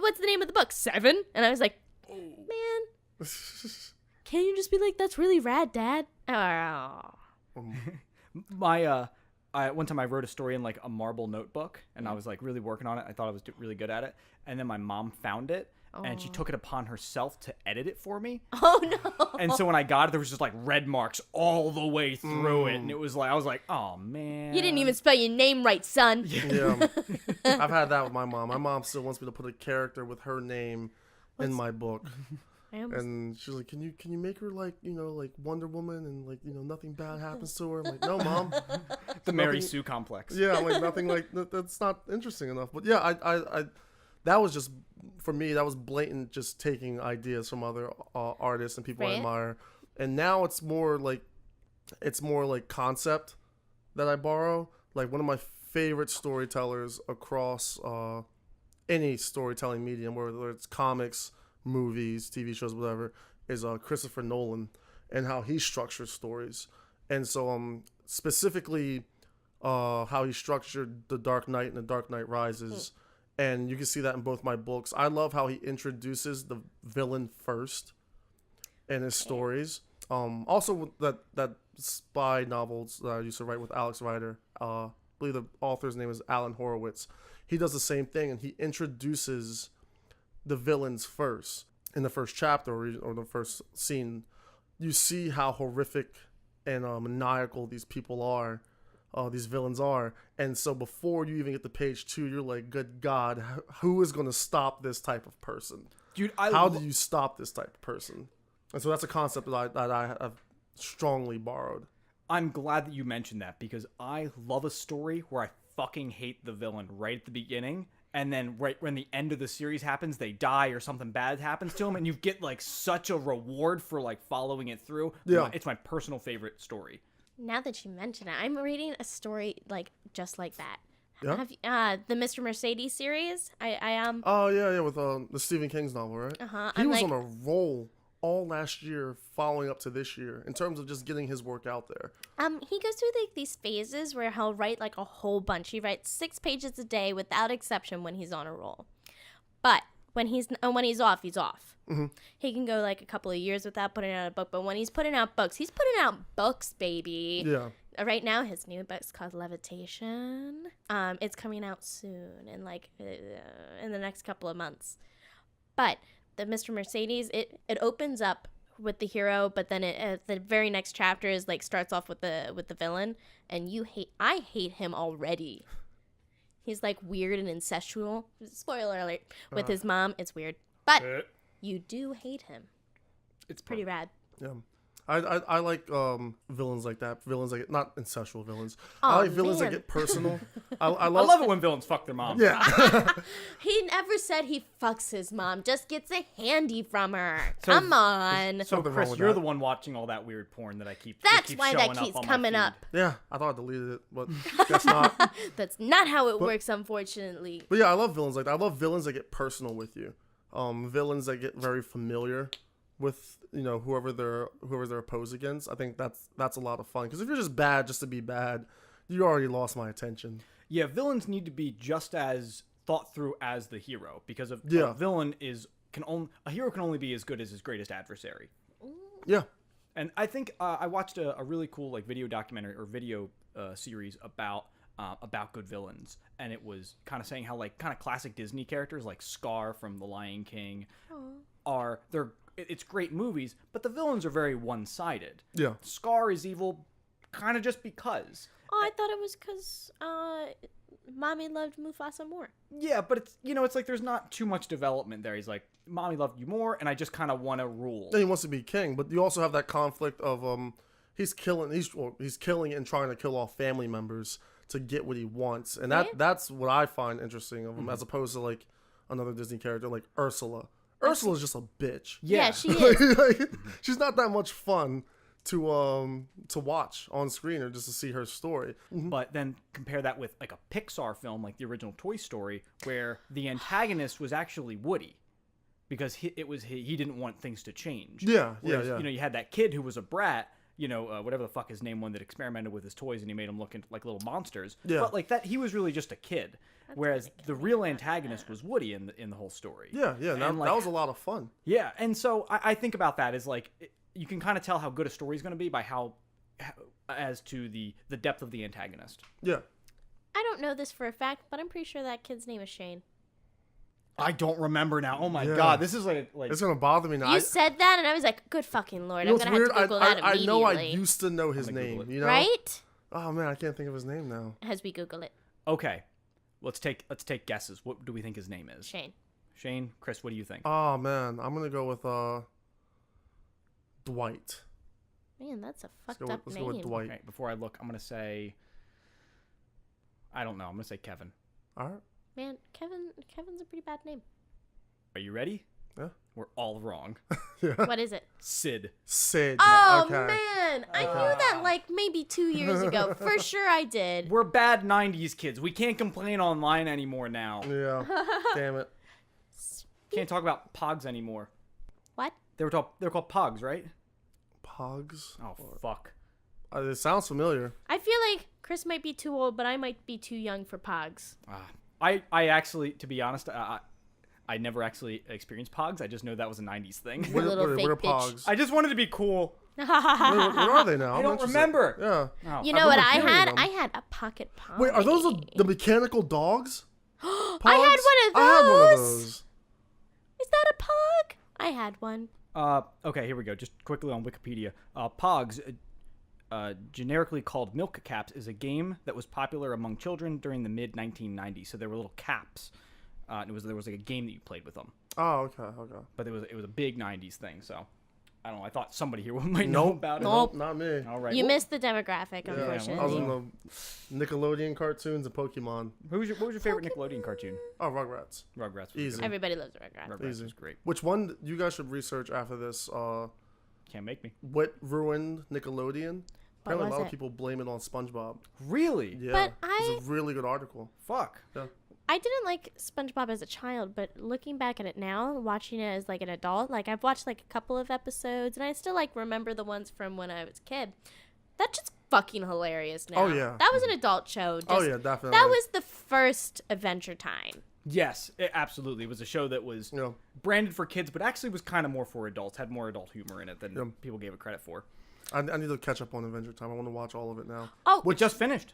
What's the name of the book? Seven? And I was like, man, can't you just be like, that's really rad, Dad? Oh. One time I wrote a story in like a marble notebook, and I was like really working on it. I thought I was really good at it, and then my mom found it, and she took it upon herself to edit it for me. Oh no! And so when I got it, there was just like red marks all the way through it, and it was like I was like, oh man, You didn't even spell your name right, son. Yeah, I've had that with my mom. My mom still wants me to put a character with her name in my book. And she's like, can you make her like, like Wonder Woman and like, nothing bad happens to her? I'm like, no, Mom. The Mary Sue complex. Yeah, I'm like, nothing like that's not interesting enough. But yeah, I that was just, for me, that was blatant just taking ideas from other artists and people I admire. And now it's more like concept that I borrow. Like one of my favorite storytellers across any storytelling medium, whether it's comics, movies, TV shows, whatever, is Christopher Nolan and how he structures stories. And so specifically how he structured The Dark Knight and The Dark Knight Rises. And you can see that in both my books. I love how he introduces the villain first in his stories. Also with that spy novels that I used to write with Alex Rider, I believe the author's name is Alan Horowitz. He does the same thing, and he introduces the villains first. In the first chapter or the first scene, you see how horrific and maniacal these people are, these villains are. And so before you even get to page 2, you're like, good God, who is going to stop this type of person? Dude, how do you stop this type of person? And so that's a concept that I have strongly borrowed. I'm glad that you mentioned that, because I love a story where I fucking hate the villain right at the beginning, and then right when the end of the series happens, they die or something bad happens to them, and you get like such a reward for like following it through. Yeah. It's my personal favorite story. Now that you mention it, I'm reading a story like just like that. Yeah? Have you, the Mr. Mercedes series? I am. Oh yeah, with the Stephen King's novel, right? He was on a roll all last year, following up to this year, in terms of just getting his work out there. He goes through like these phases where he'll write like a whole bunch. He writes 6 pages a day without exception when he's on a roll. But when he's off, he's off. Mm-hmm. He can go like a couple of years without putting out a book, but when he's putting out books, baby. Yeah. Right now, his new book's called Levitation. It's coming out soon, in in the next couple of months. But the Mr. Mercedes, it opens up with the hero, but then the very next chapter is like starts off with the villain, and I hate him already. He's like weird and incestual. Spoiler alert. With his mom, it's weird, but you do hate him. It's pretty rad. Yeah. I like villains like that. Villains like not incestual villains. Oh, I like villains that man. get personal. I I love. love it when villains fuck their mom. Yeah. He never said he fucks his mom, just gets a handy from her. So- Come on. So Something wrong Chris, with you're that. the one watching all that weird porn that I keep. That's keeps why showing that up keeps on my coming feed. up. Yeah, I thought I deleted it, but that's not. That's not how it works, unfortunately. But yeah, I love villains like that. I love villains that get personal with you. Villains that get very familiar with whoever they're opposed against. I think that's a lot of fun. Because if you're just bad just to be bad, you already lost my attention. Yeah, villains need to be just as thought through as the hero, because a villain a hero can only be as good as his greatest adversary. Yeah. And I think I watched a really cool video documentary or video series about good villains, and it was kind of saying how kind of classic Disney characters like Scar from The Lion King it's great movies, but the villains are very one-sided. Yeah. Scar is evil kind of just because. Oh, I thought it was because Mommy loved Mufasa more. Yeah, but it's like there's not too much development there. He's like, Mommy loved you more, and I just kind of want to rule. And he wants to be king, but you also have that conflict of he's killing and trying to kill off family members to get what he wants, and that's what I find interesting of him, as opposed to like another Disney character like Ursula. Ursula's just a bitch. Yeah, she is. She's not that much fun to watch on screen or just to see her story. But then compare that with like a Pixar film like the original Toy Story, where the antagonist was actually Woody, because he didn't want things to change. Yeah, Whereas, yeah. You had that kid who was a brat, whatever the fuck his name, one that experimented with his toys and he made them look like little monsters. Yeah. But like that, he was really just a kid. Whereas the real antagonist was Woody in the whole story. Yeah. And, That was a lot of fun. Yeah, and so I think about that as like you can kind of tell how good a story is going to be by how as to the depth of the antagonist. Yeah. I don't know this for a fact, but I'm pretty sure that kid's name is Shane. I don't remember now. Oh my Yeah. god, this is like It's gonna bother me now. You said that, and I was like, good fucking lord. I'm what's going to have to Google that I immediately. know I used to know his I'm gonna Google name. it. Right? Oh man, I can't think of his name now. As we Google it. okay. Let's take guesses. What do we think his name is? Shane. Shane, Chris, what do you think? Oh man, I'm gonna go with Dwight. Man, that's a Let's fucked up go name. with Dwight. Okay, before I look, I'm gonna say. I don't know. I'm gonna say Kevin. All right. Man, Kevin's a pretty bad name. Are you ready? Yeah. We're all wrong. What is it? Sid. Sid. Oh, okay. man. I knew that like maybe 2 years ago. For sure I did. We're bad '90s kids. We can't complain online anymore now. Yeah. Damn it. Can't talk about Pogs anymore. What? They're called Pogs, right? Pogs. Oh fuck. It sounds familiar. I feel like Chris might be too old, but I might be too young for Pogs. I actually, to be honest, I never actually experienced Pogs. I just know that was a '90s thing. What little fake what are bitch. Pogs? I just wanted to be cool. What are they now? I I'm don't interested. remember. Yeah. Oh. You know what I remember hearing had? them. I had a pocket pond. Wait, are those the mechanical dogs? I Pogs? had one of those. I had one of those. Is that a pug? I had one. Okay, here we go. Just quickly on Wikipedia. Pogs, generically called milk caps, is a game that was popular among children during the mid-1990s. So there were little caps. There was like a game that you played with them. Oh, okay. But it was a big '90s thing. So I don't know. I thought somebody here might know about it. Nope. Not me. All right. You Well, missed the demographic, Yeah, unfortunately. I was in the Nickelodeon cartoons and Pokemon. what was your favorite Nickelodeon cartoon? Oh, Rugrats. Rugrats. Was Easy. good. Everybody loves Rugrats. Rugrats Easy. was great. Which one? You guys should research after this. Can't make me. What ruined Nickelodeon? What Apparently, a was lot of it? people blame it on SpongeBob. Really? Yeah, But it's a really good article. Fuck. Yeah. I didn't like SpongeBob as a child, but looking back at it now, watching it as like an adult, like I've watched like a couple of episodes, and I still like remember the ones from when I was a kid. That's just fucking hilarious now. Oh, yeah. That was an adult show. Oh yeah, definitely. That was the first Adventure Time. Yes, absolutely. It was a show that was Yeah. branded for kids, but actually was kind of more for adults. Had more adult humor in it than Yeah. people gave it credit for. I need to catch up on Adventure Time. I want to watch all of it now. Oh, Which just finished.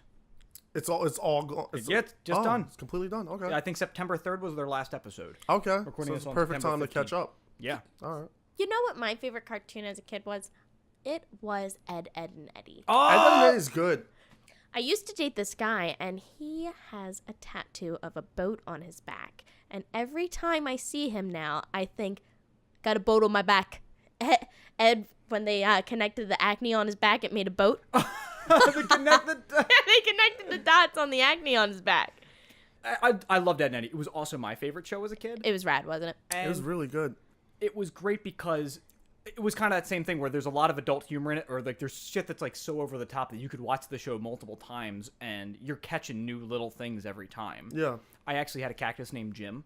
It's all gone. Yeah, it's just done. It's completely done. Okay. I think September 3rd was their last episode. Okay. Recording So this it's on perfect September time to catch 15th. up. Yeah. All right. you know what my favorite cartoon as a kid was? It was Ed, Ed, and Eddie. Oh, Ed is good. I used to date this guy, and he has a tattoo of a boat on his back. And every time I see him now, I think, got a boat on my back. when they connected the acne on his back, it made a boat. They connected. They connected the dots on the acne on his back. I loved Ed and Eddie. It was also my favorite show as a kid. It was rad, wasn't it? And It was really good. it was great because it was kind of that same thing where there's a lot of adult humor in it, or like there's shit that's like so over the top that you could watch the show multiple times and you're catching new little things every time. Yeah. I actually had a cactus named Jim,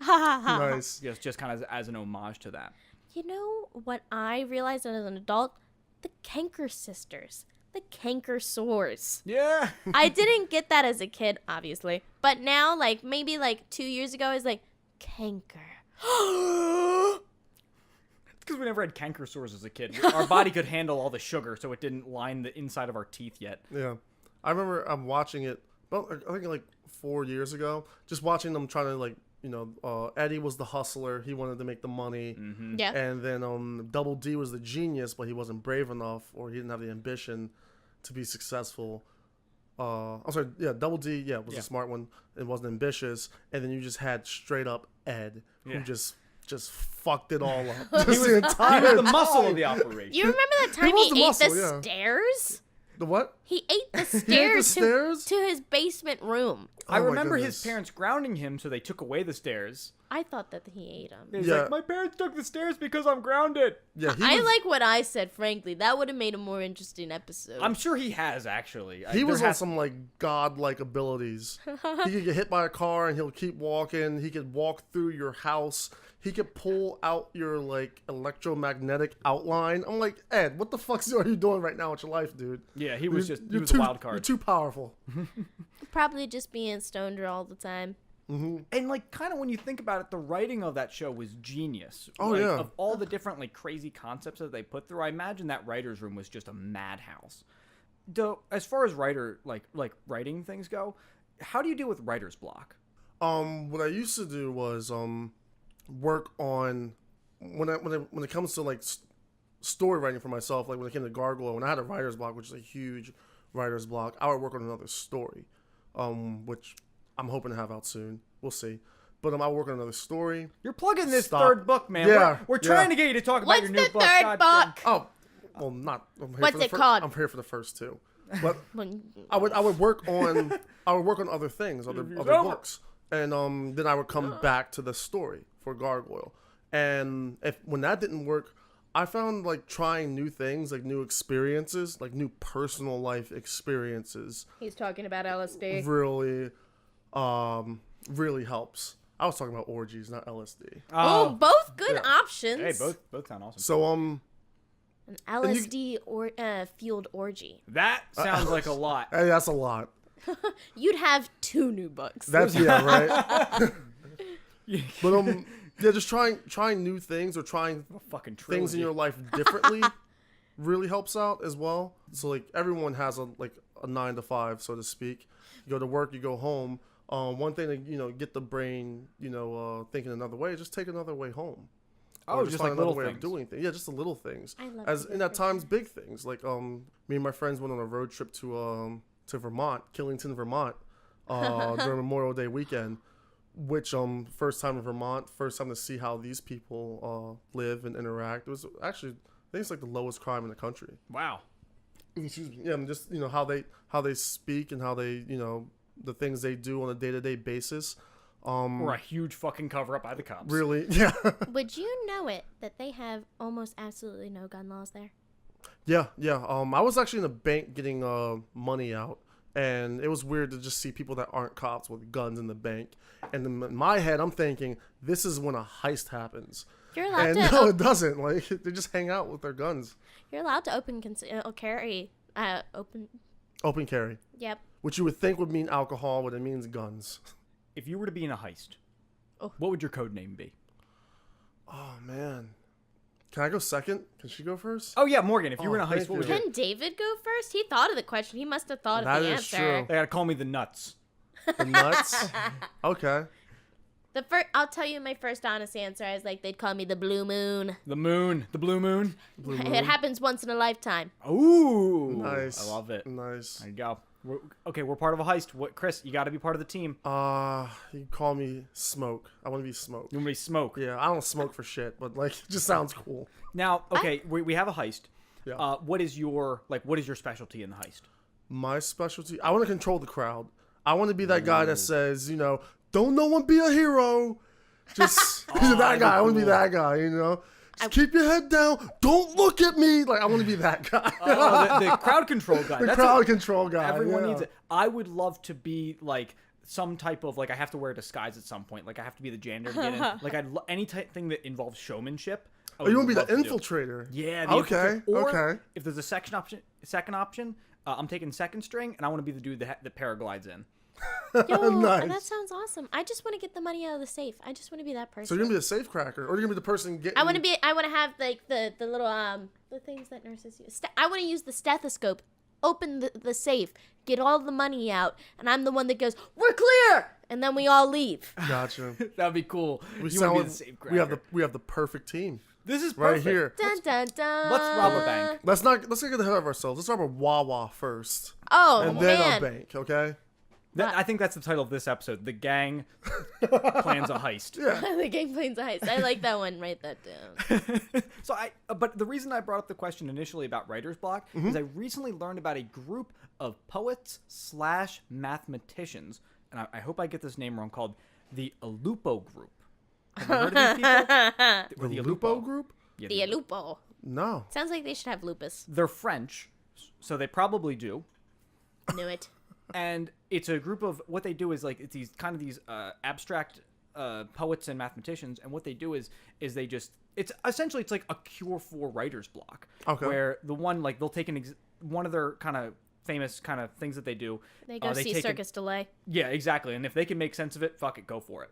Nice. just kind of as an homage to that. You know what I realized as an adult? The Kanker Sisters. The Kanker Sores. Yeah. I didn't get that as a kid, obviously. But now, like, maybe like 2 years ago, I was like, Kanker. Because we never had canker sores as a kid. Our body could handle all the sugar, so it didn't line the inside of our teeth yet. Yeah. I remember I'm watching it, well, I think like 4 years ago, just watching them trying to like, Eddie was the hustler. He wanted to make the money. Mm-hmm. Yeah. And then Double D was the genius, but he wasn't brave enough or he didn't have the ambition to be successful. I'm sorry, yeah, Double D, was the smart one. It wasn't ambitious. And then you just had straight up Ed, who just fucked it all up. Just the entire He was the muscle of the operation. You remember that time was he the ate muscle, the yeah. stairs? The what? He ate the He ate stairs, the stairs? to his basement room. I Oh my remember his goodness. parents grounding him, so they took away the stairs. I thought that he ate them. He's Yeah. like, my parents took the stairs because I'm grounded. Yeah, I like what I said, frankly. That would have made a more interesting episode. I'm sure he has, actually. He was on some like godlike abilities. He could get hit by a car and he'll keep walking. He could walk through your house. He could pull out your like electromagnetic outline. I'm like, Ed, what the fuck are you doing right now with your life, dude? Yeah, he was just, he You're was too, a wild card. You're too powerful. Probably just being stoner all the time. And like, kind of when you think about it, the writing of that show was genius. Oh, Like, yeah. Of all the different like crazy concepts that they put through, I imagine that writer's room was just a madhouse. As far as writing things go, how do you deal with writer's block? What I used to do was work on when it comes to like story writing for myself. Like when it came to Gargoyle, when I had a writer's block, which is a huge writer's block, I would work on another story, which I'm hoping to have out soon. We'll see. But I work on another story. You're plugging this Stop. third book, man. Yeah, We're yeah. trying to get you to talk about What's your new the book. third goddamn. book? Oh, well, not. I'm here What's for the it called? I'm here for the first two. But When- I would work on other things, other Review's other over. books, and then I would come back to the story for Gargoyle. And when that didn't work, I found like trying new things, like new experiences, like new personal life experiences, He's talking about LSD. really helps. I was talking about orgies, not LSD. Oh, both good Yeah. options. Hey, both sound awesome. So An LSD fueled orgy. That sounds like a lot. hey, that's a lot. You'd have 2 new books. That's right. But just trying new things or trying Fucking trilogy. things in your life differently really helps out as well. So like everyone has a 9 to 5, so to speak. You go to work, you go home. One thing to get the brain thinking anotany way is just take another way home. Oh, Or just find like another little way things. of doing things. Yeah, just the little things. I love As to go and at for times big things. Like me and my friends went on a road trip to Vermont, Killington, Vermont, during Memorial Day weekend. Which first time in Vermont, first time to see how these people live and interact. It was actually, I think it's like the lowest crime in the country. Wow. Excuse me. Yeah, and just how they speak and how they the things they do on a day-to-day basis. Or a huge fucking cover up by the cops. Really, yeah, Would you know it that they have almost absolutely no gun laws there? yeah. I was actually in a bank getting money out, and it was weird to just see people that aren't cops with guns in the bank. And in my head, I'm thinking this is when a heist happens. You're allowed And to no, it doesn't. Like they just hang out with their guns. You're allowed to carry open. Open carry, Yep. which you would think would mean alcohol, but it means guns. If you were to be in a heist, Oh. what would your code name be? Oh man, can I go second? Can she go first? Oh yeah, Morgan. If you were in a Oh, heist, thank what would you. you? Can David go first? He thought of the question. He must have thought That of the is answer. true. They gotta call me the nuts. The nuts. Okay. I'll tell you my first honest answer. I was like, they'd call me the Blue Moon. The moon. The blue moon. Blue It moon. happens once in a lifetime. Ooh. Nice. I love it. Nice. There you go. We're part of a heist. What, Chris? You got to be part of the team. You call me Smoke. I want to be Smoke. You want to be Smoke? Yeah, I don't smoke for shit, but like, it just sounds cool. Now, okay, we have a heist. Yeah. What is your specialty in the heist? My specialty, I want to control the crowd. I want to be that guy that says, don't no one be a hero. Just that guy. I want to be that guy, Just keep your head down. Don't look at me. Like, I want to be that guy. The crowd control guy. The crowd control guy. Everyone needs it. I would love to be like some type of, like, I have to wear a disguise at some point. Like, I have to be the janitor to get in. Like, any thing that involves showmanship. Oh, you want to be the infiltrator? Yeah. Okay. Or if there's a second option, I'm taking second string, and I want to be the dude that paraglides in. Yo, Nice. that sounds awesome. I just want to get the money out of the safe. I just want to be that person. So you're gonna be a safe cracker, or you're gonna be the person getting. I want to have like the little the things that nurses use. I want to use the stethoscope, open the safe, get all the money out, and I'm the one that goes, "We're clear," and then we all leave. Gotcha. That'd be cool. We You want to be the safe cracker. we have the perfect team. This is Right perfect. here. Dun dun dun. Let's rob a bank. Let's not get ahead of ourselves. Let's rob a Wawa first, Oh and then man. a bank. Okay. I think that's the title of this episode. The gang plans a heist. The game plans a heist. I like that one. Write that down. So but the reason I brought up the question initially about writer's block is I recently learned about a group of poets/mathematicians, and I hope I get this name wrong, called the Alupo Group. Have you heard of these people? The Lupo group? Yeah, The Alupo. No. Sounds like they should have lupus. They're French, so they probably do. Knew it. And it's a group of, what they do is like, it's these abstract poets and mathematicians, and what they do is they just, it's essentially like a cure for writer's block. Okay. Where the one, like, they'll take one of their kind of famous kind of things that they do. They go see Circus Delay. Yeah, exactly. And if they can make sense of it, fuck it, go for it.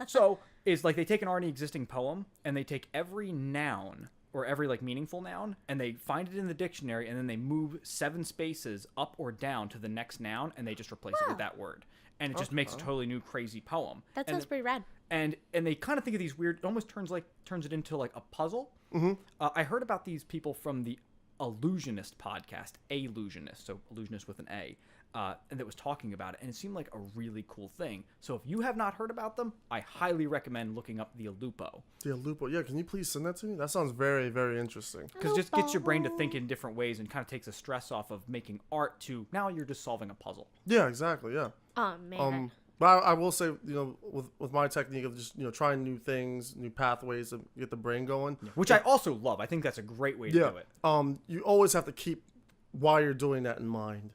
So it's like they take an already existing poem, and they take every noun or every like meaningful noun, and they find it in the dictionary, and then they move 7 spaces up or down to the next noun, and they just replace it with that word, and it just makes a totally new crazy poem. That sounds pretty rad. And they kind of think of these weird, it almost turns it into like a puzzle. I heard about these people from the Illusionist podcast, Allusionist, so Illusionist with an A, and that was talking about it, and it seemed like a really cool thing. So if you have not heard about them, I highly recommend looking up the Alupo. The Lupo. Yeah, can you please send that to me? That sounds very, very interesting. Because it just gets your brain to think in different ways and kind of takes the stress off of making art to now you're just solving a puzzle. Yeah, exactly. Yeah. Oh man. But I will say, with my technique of just, trying new things, new pathways to get the brain going. Which I also love. I think that's a great way to do it. You always have to keep why you're doing that in mind.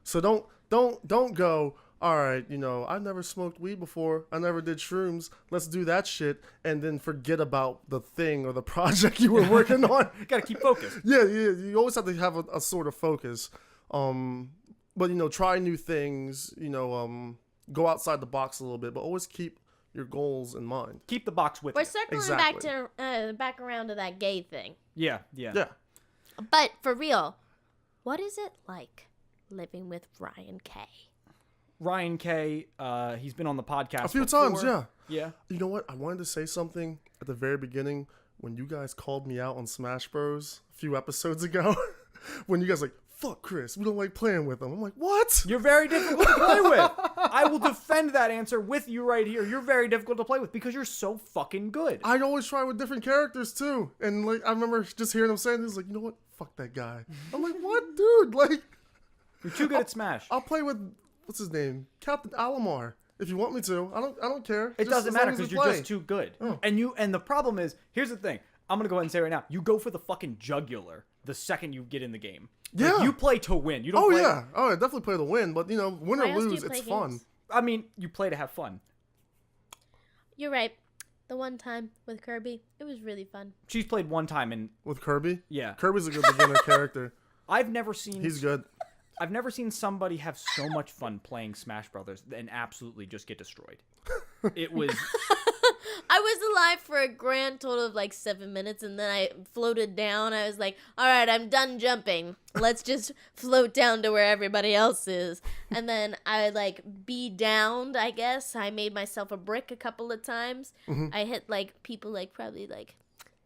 So don't go, all right, I never smoked weed before. I never did shrooms. Let's do that shit. And then forget about the thing or the project you were working on. You got to keep focused. Yeah. You always have to have a sort of focus. But, try new things, go outside the box a little bit, but always keep your goals in mind. Keep the box with We're you. circling Exactly. back around to that gay thing. Yeah. But for real, what is it like living with Ryan K? Ryan K, he's been on the podcast A few before. times, yeah. Yeah. You know what? I wanted to say something at the very beginning when you guys called me out on Smash Bros. A few episodes ago. When you guys like, fuck Chris, we don't like playing with him. I'm like, what? You're very difficult to play with. I will defend that answer with you right here. You're very difficult to play with because you're so fucking good. I always try with different characters too. And like, I remember just hearing him saying this, like, you know what? Fuck that guy. I'm like, what, dude? Like, You're too good at Smash. I'll play with, what's his name? Captain Alamar. If you want me to. I don't care. It Just doesn't as matter long as because we you're play. just too good. Oh. And the problem is, here's the thing. I'm going to go ahead and say right now, you go for the fucking jugular the second you get in the game. Like, Yeah. you play to win. You don't Oh play. yeah. Oh, I definitely play to win, but win or Why else do you lose, play it's fun. games? I mean, you play to have fun. You're right. The one time with Kirby, it was really fun. She's played one time and With Kirby? yeah. Kirby's a good beginner character. I've never seen He's good. I've never seen somebody have so much fun playing Smash Brothers and absolutely just get destroyed. It was I was alive for a grand total of like 7 minutes, and then I floated down. I was like, all right, I'm done jumping. Let's just float down to where everybody else is. And then I like downed, I guess. I made myself a brick a couple of times. I hit like people like probably like,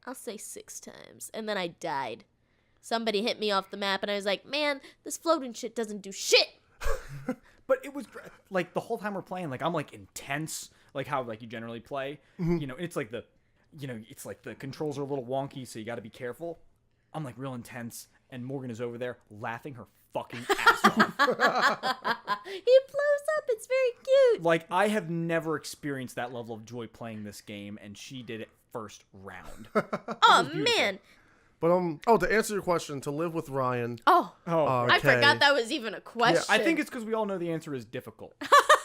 I'll say 6 times. And then I died. Somebody hit me off the map, and I was like, man, this floating shit doesn't do shit. But it was like the whole time we're playing, like I'm like intense, like how like you generally play. You know, it's like it's like the controls are a little wonky, so you got to be careful. I'm like real intense, and Morgan is over there laughing her fucking ass off. He blows up. It's very cute. Like I have never experienced that level of joy playing this game, and she did it first round. Oh man. But to answer your question, to live with Ryan. Oh, okay. I forgot that was even a question. I think it's because we all know the answer is difficult.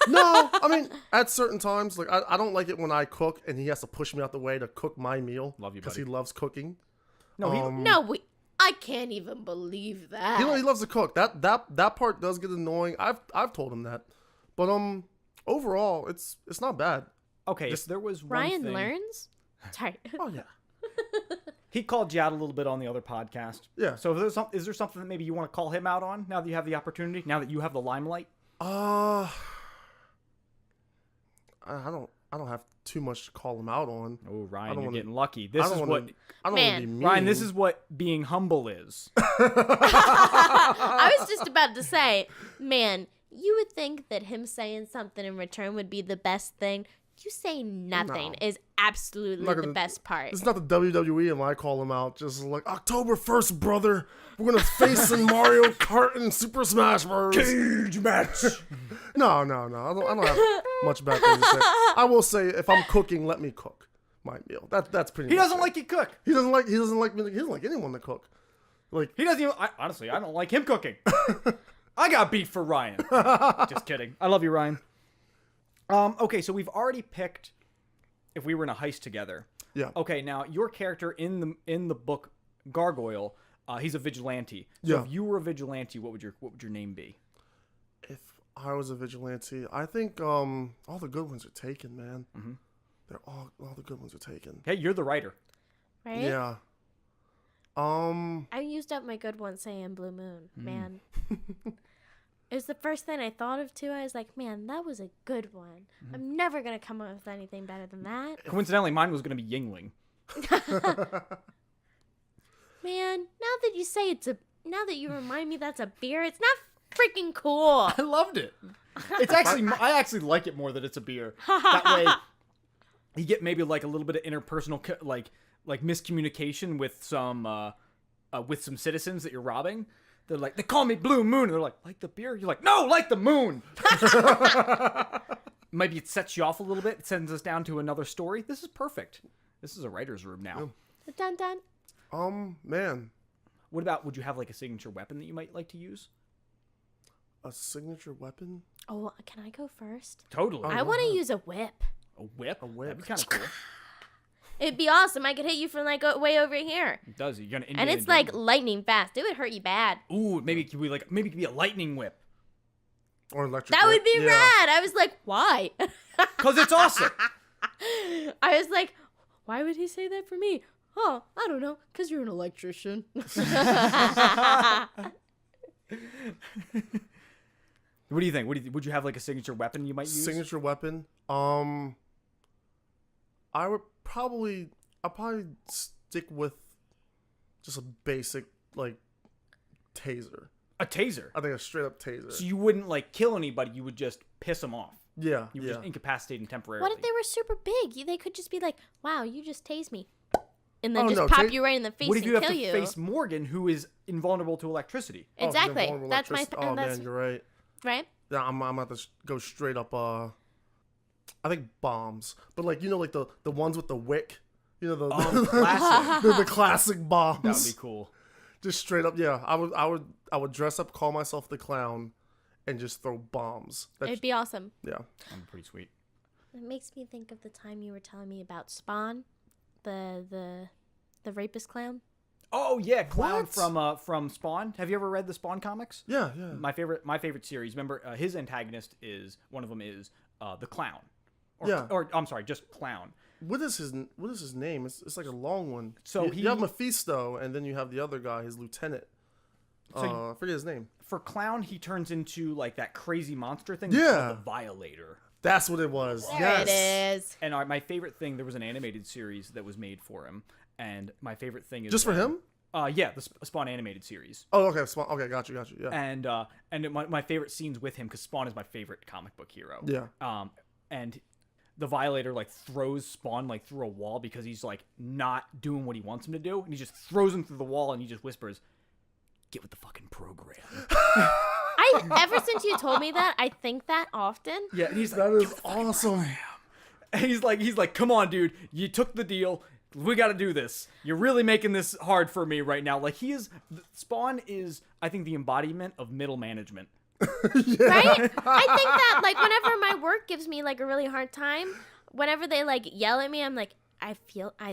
No, I mean at certain times, like I don't like it when I cook and he has to push me out the way to cook my meal. Love you, because buddy. he loves cooking. No, I can't even believe that. He loves to cook. That part does get annoying. I've told him that, but overall it's not bad. okay. If there was one Ryan thing, learns. Sorry. Oh yeah. he called you out a little bit on the other podcast. Yeah. So is there something that maybe you want to call him out on now that you have the opportunity? Now that you have the limelight? I don't have too much to call him out on. Oh, Ryan, you're wanna- getting lucky. This is what I don't want to be mean. Ryan. This is what being humble is. I was just about to say, man, you would think that him saying something in return would be the best thing. You saying nothing No. is absolutely not the gonna- best part. It's not the WWE and I call him out. Just like October 1st, brother. We're gonna face in Mario Kart and Super Smash Bros. Cage match. No. I don't have much bad things to say. I will say, if I'm cooking, let me cook my meal. That's pretty. He much doesn't it. like you cook. He doesn't like me. He doesn't like anyone to cook. Like He doesn't even. Honestly, I don't like him cooking. I got beef for Ryan. Just kidding. I love you, Ryan. Okay, so we've already picked if we were in a heist together. yeah. Okay, now your character in the book Gargoyle, he's a vigilante. So Yeah. if you were a vigilante, what would your name be? If I was a vigilante, I think all the good ones are taken, man. Mm-hmm. They're all the good ones are taken. Hey, you're the writer. Right? Yeah. I used up my good one saying Blue Moon, man. It was the first thing I thought of too. I was like, man, that was a good one. I'm never gonna come up with anything better than that. Coincidentally, mine was going to be Yingling. Man, now that you remind me that's a beer, it's not freaking cool. I loved it. It's actually, I actually like it more that it's a beer. That way, you get maybe like a little bit of interpersonal like miscommunication with some citizens that you're robbing. They're like, they call me Blue Moon. And they're like the beer? You're like, no, like the moon. Maybe it sets you off a little bit. It sends us down to another story. This is perfect. This is a writer's room now. Dun dun. Man, What about, would you have like a signature weapon that you might like to use? a signature weapon? Oh, can I go first? Totally. I want to use a whip. A whip? A whip. That'd be kind of cool. It'd be awesome. I could hit you from like way over here, It does. You're gonna and it's like lightning fast. It would hurt you bad. ooh, maybe it could be a lightning whip. Or electric That whip? would be Yeah. rad. I was like, why? Cause it's awesome. I was like, why would he say that for me? Oh, I don't know, because you're an electrician. What do you think? Would you have like a signature weapon you might use? Signature weapon? I'll probably stick with just a basic like taser. A taser. I think a straight up taser. So you wouldn't like kill anybody. You would just piss them off. Yeah. You would just incapacitate them temporarily. What if they were super big? They could just be like, wow, you just tased me. And then Oh, just no, pop you right in the face What if and you have kill to you. face Morgan, who is invulnerable to electricity? Exactly. vulnerable That's my. electricity. Oh that's man, you're right. right. Yeah, I'm about to go straight up. I think bombs, but like like the ones with the wick. The Classic. the classic bombs. That would be cool. Just straight up, yeah. I would dress up, call myself the clown, and just throw bombs. It'd be awesome. Yeah. I'm pretty sweet. It makes me think of the time you were telling me about Spawn, the rapist clown. Oh yeah, Clown What? from Spawn. Have you ever read the Spawn comics? Yeah. My favorite series. Remember, his antagonist is one of them is the Clown. Yeah. Or I'm sorry, just Clown. What is his name? It's like a long one. So you have Mephisto, and then you have the other guy, his lieutenant. So I forget his name. For Clown, he turns into like that crazy monster thing. Yeah. Called the Violator. That's what it was. There Yes. it is. And my favorite thing, there was an animated series that was made for him, and my favorite thing is Just for him? Yeah, the Spawn animated series. Oh, okay. Okay, got you. Yeah. And my favorite scenes with him, because Spawn is my favorite comic book hero. Yeah. And the Violator like throws Spawn like through a wall because he's like not doing what he wants him to do, and he just throws him through the wall, and he just whispers, "Get with the fucking program." Ever since you told me that, I think that often. Yeah, and he's That like, is awesome. and he's like, "Come on, dude, you took the deal. We got to do this. You're really making this hard for me right now." Like Spawn is, I think, the embodiment of middle management. Right? I think that, like, whenever my work gives me, like, a really hard time, whenever they, like, yell at me, I'm like, I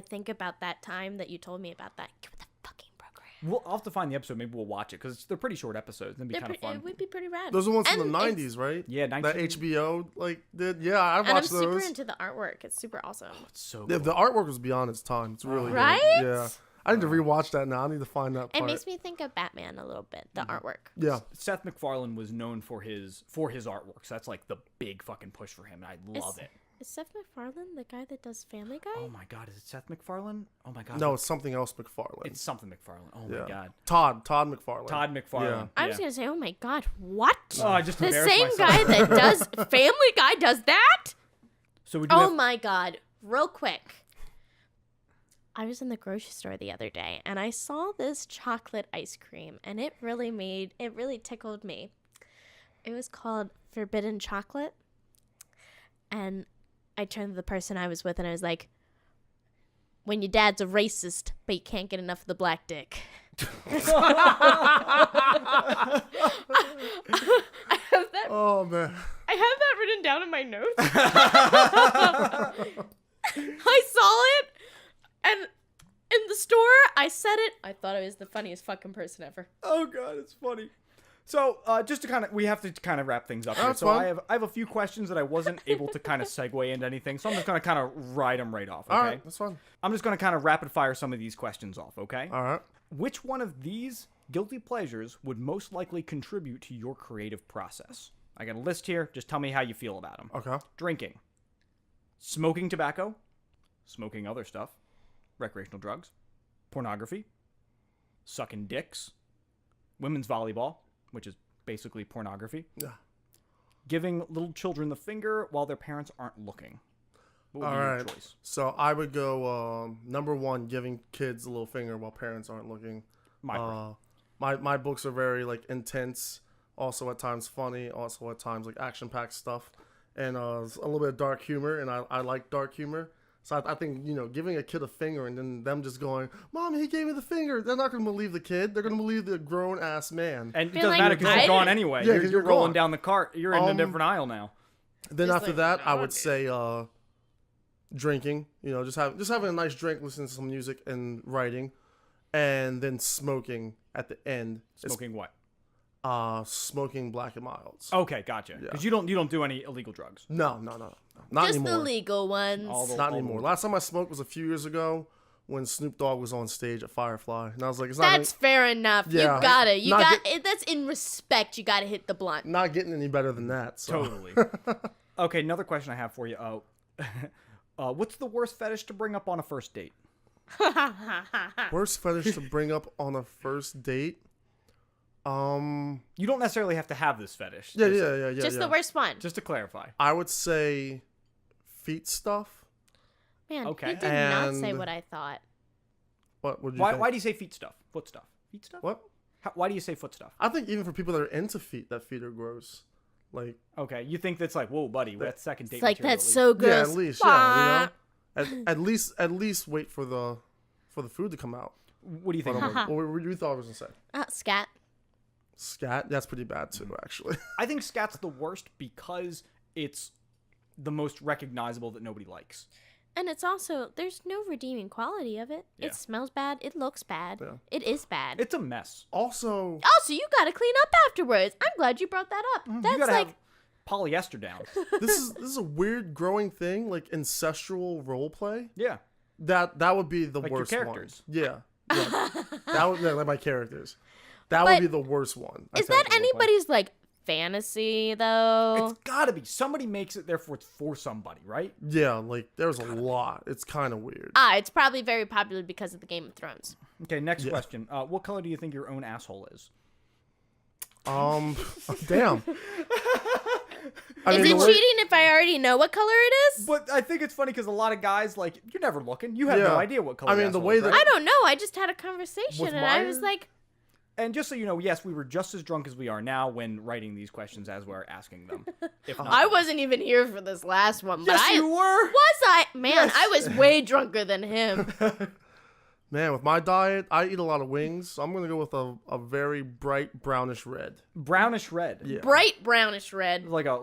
think about that time that you told me about that. Get with the fucking program. I'll have to find the episode. Maybe we'll watch it, because they're pretty short episodes. It'd be kind of fun. It would be pretty rad. Those are ones from And the it's- 90s, right? Yeah, That HBO like did. Yeah, I And I'm watched super those. into the artwork. It's super awesome. It's so Yeah, cool. the artwork was beyond its time. It's really Right? good. Yeah. I need to rewatch that now. I need to find that part. It makes me think of Batman a little bit, the artwork. Yeah. Seth MacFarlane was known for his artwork. So that's like the big fucking push for him, and I love it. Is Seth MacFarlane the guy that does Family Guy? Oh my god, is it Seth MacFarlane? Oh my god. No, it's something else McFarlane. it's something MacFarlane. Oh yeah. my god. Todd McFarlane. Todd MacFarlane. I was Yeah. gonna say, oh my god, what? Oh, I just The embarrassed same myself. guy that does Family Guy does that? So we do Oh have, my god, real quick. I was in the grocery store the other day and I saw this chocolate ice cream and it really tickled me. It was called Forbidden Chocolate. And I turned to the person I was with and I was like, when your dad's a racist, but you can't get enough of the black dick. I have that Oh man. I have that written down in my notes. I saw it, and in the store, I said it. I thought I was the funniest fucking person ever. Oh god, it's funny. So, just to we have to kind of wrap things up here. That's So fine. I have a few questions that I wasn't able to kind of segue into anything. So I'm just gonna kind of ride them right off. Okay. All right, that's fine. I'm just gonna kind of rapid fire some of these questions off. Okay. All right. Which one of these guilty pleasures would most likely contribute to your creative process? I got a list here. Just tell me how you feel about them. Okay. Drinking, smoking tobacco, smoking other stuff, recreational drugs, pornography, sucking dicks, women's volleyball, which is basically pornography, Yeah. giving little children the finger while their parents aren't looking. What would All be your right. choice? So I would go number one, giving kids a little finger while parents aren't looking. My My books are very like intense, also at times funny, also at times like action-packed stuff, and a little bit of dark humor, and I like dark humor. So I think, giving a kid a finger and then them just going, "Mom, he gave me the finger," they're not going to believe the kid. They're going to believe the grown-ass man. And it feel doesn't like matter because I you're gone didn't- anyway. Yeah, you're 'cause you're you're rolling gone. down the cart. You're in a different aisle now. Then Just after like, that, I no, would dude. say drinking. Just having a nice drink, listening to some music, and writing, and then smoking at the end. Smoking what? Smoking Black and Milds. Okay, gotcha. Because you don't do any illegal drugs. No, not Just anymore. the legal ones. Not anymore. Last time I smoked was a few years ago when Snoop Dogg was on stage at Firefly, and I was like, "It's not That's fair enough. Yeah. You got it. Not That's in respect. You got to hit the blunt. not getting any better than that." So. Totally. Okay, another question I have for you. What's the worst fetish to bring up on a first date? Worst fetish to bring up on a first date? You don't necessarily have to have this fetish. Yeah. Just the worst one. Just to clarify. I would say feet stuff. Man, Okay. you did not say And- what I thought. What would you Why think? do you say feet stuff? Foot stuff? Feet stuff? What? Why do you say foot stuff? I think even for people that are into feet, that feet are gross. Like, Okay, you think that's like, whoa, buddy, that's second date It's like, material that's at so least. gross. yeah, at least, Bah. at least wait for the food to come out. What do you think? What you thought I was gonna say? Scat. Scat. That's pretty bad too, actually. I think scat's the worst because it's the most recognizable that nobody likes. And it's also, there's no redeeming quality of it. Yeah. It smells bad. It looks bad. Yeah. It is bad. It's a mess. Also, Also, you got to clean up afterwards. I'm glad you brought that up. You That's gotta like, have polyester down. this is a weird growing thing, like ancestral role play. Yeah. That would be the Like your worst characters. one. Yeah. That would like my characters. That But would be the worst one. I is think. that anybody's like fantasy though. It's gotta be. Somebody makes it, therefore it's for somebody, right? Yeah, like there's a lot. It's kind of weird. It's probably very popular because of the Game of Thrones. Okay, next question. What color do you think your own asshole is? Damn. Is it cheating if I already know what color it is? But I think it's funny because a lot of guys, like, you're never looking. You have no idea what color. I mean, the way that I don't know. I just had a conversation and I was like, and just so you know, yes, we were just as drunk as we are now when writing these questions as we're asking them. If not, I wasn't even here for this last one. But yes, you were. Was I? Man, I was way drunker than him. Man, with my diet, I eat a lot of wings, so I'm gonna go with a very bright brownish red. Brownish red. Yeah. Bright brownish red. Like a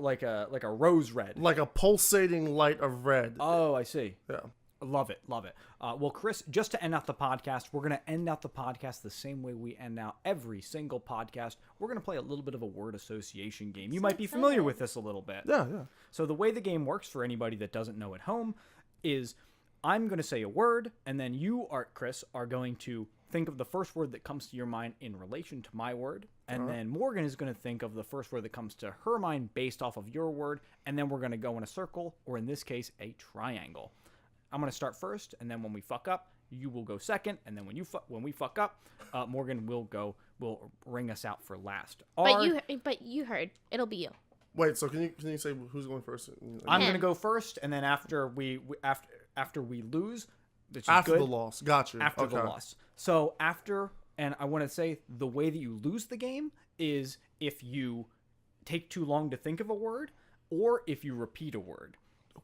rose red. Like a pulsating light of red. Oh, I see. Yeah. Love it. Love it. Well, Chris, just to end out the podcast, we're going to end out the podcast the same way we end out every single podcast. We're going to play a little bit of a word association game. You might be familiar with this a little bit. Yeah. So the way the game works for anybody that doesn't know at home is I'm going to say a word, and then you, Chris, are going to think of the first word that comes to your mind in relation to my word, and then Morgan is going to think of the first word that comes to her mind based off of your word, and then we're going to go in a circle, or in this case, a triangle. I'm going to start first, and then when we fuck up, you will go second, and then when we fuck up, Morgan will ring us out for last. But you heard. It'll be you. Wait, so can you say who's going first? I'm going to go first, and then after we lose, which is after good, the loss. Got you. After the loss. So and I want to say the way that you lose the game is if you take too long to think of a word, or if you repeat a word.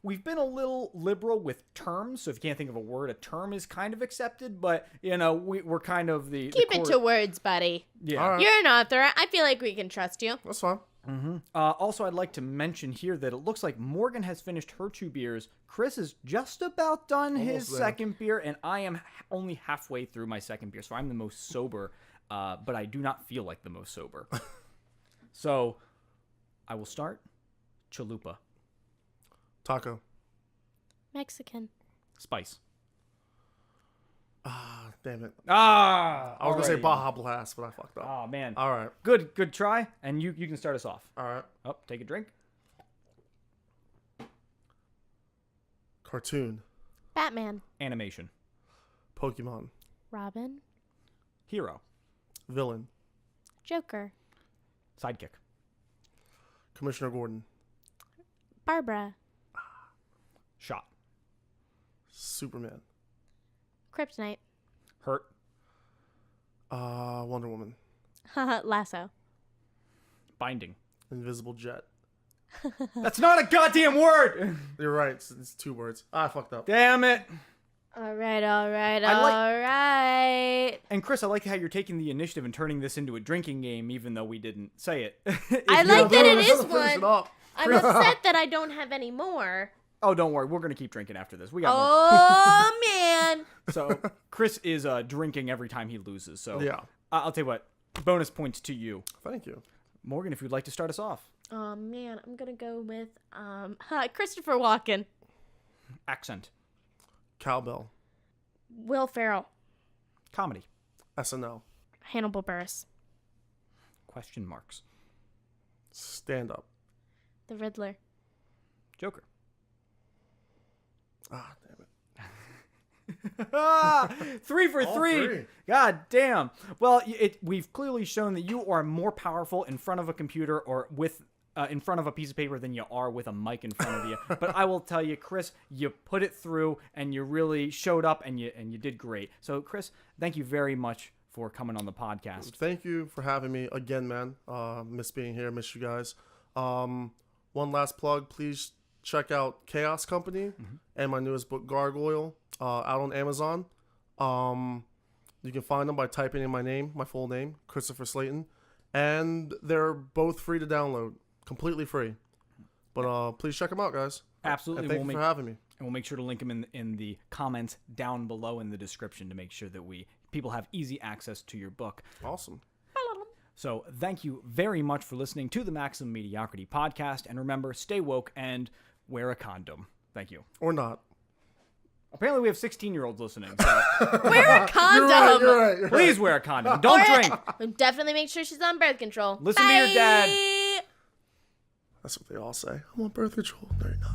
We've been a little liberal with terms, so if you can't think of a word, a term is kind of accepted, but, we're kind of the... Keep it to words, buddy. Yeah. All right. You're an author. I feel like we can trust you. That's fine. Mm-hmm. Also, I'd like to mention here that it looks like Morgan has finished her 2 beers. Chris is just about done his second beer, and I am only halfway through my second beer, so I'm the most sober, but I do not feel like the most sober. So, I will start. Chalupa. Taco. Mexican. Spice. Damn it. I I was going to say Baja Blast, but I fucked up. Oh, man. All right. Good try, and you can start us off. All right. Oh, take a drink. Cartoon. Batman. Animation. Pokemon. Robin. Hero. Villain. Joker. Sidekick. Commissioner Gordon. Barbara. Shot. Superman. Kryptonite. Hurt. Wonder Woman. Lasso. Binding. Invisible Jet. That's not a goddamn word! You're right. It's 2 words. I fucked up. Damn it! All right. And Chris, I like how you're taking the initiative and turning this into a drinking game, even though we didn't say it. I like that it is Finish it one. up. I'm upset that I don't have any more. Oh, don't worry. We're going to keep drinking after this. We got more. Oh, man. So, Chris is drinking every time he loses. So, Yeah. I'll tell you what. Bonus points to you. Thank you. Morgan, if you'd like to start us off. Oh, man. I'm going to go with Christopher Walken. Accent. Cowbell. Will Ferrell. Comedy. SNL. Hannibal Buress. Question marks. Stand up. The Riddler. Joker. Damn it. 3 for All 3. 3. God damn. Well, we've clearly shown that you are more powerful in front of a computer or with in front of a piece of paper than you are with a mic in front of you. But I will tell you, Chris, you put it through and you really showed up and you did great. So, Chris, thank you very much for coming on the podcast. Thank you for having me again, man. Miss being here. Miss you guys. One last plug. Please check out Chaos Company and my newest book, Gargoyle, out on Amazon. You can find them by typing in my name, my full name, Christopher Slayton. And they're both free to download. Completely free. But please check them out, guys. Absolutely. And thank you for having me. And we'll make sure to link them in the comments down below in the description to make sure that people have easy access to your book. Awesome. So thank you very much for listening to the Maximum Mediocrity podcast. And remember, stay woke and wear a condom. Thank you. Or not. Apparently we have 16-year-olds listening. So Wear a condom. You're right. please wear a condom. Don't drink. Definitely make sure she's on birth control. Listen to your dad. Bye. That's what they all say. I'm on birth control. No, you're not.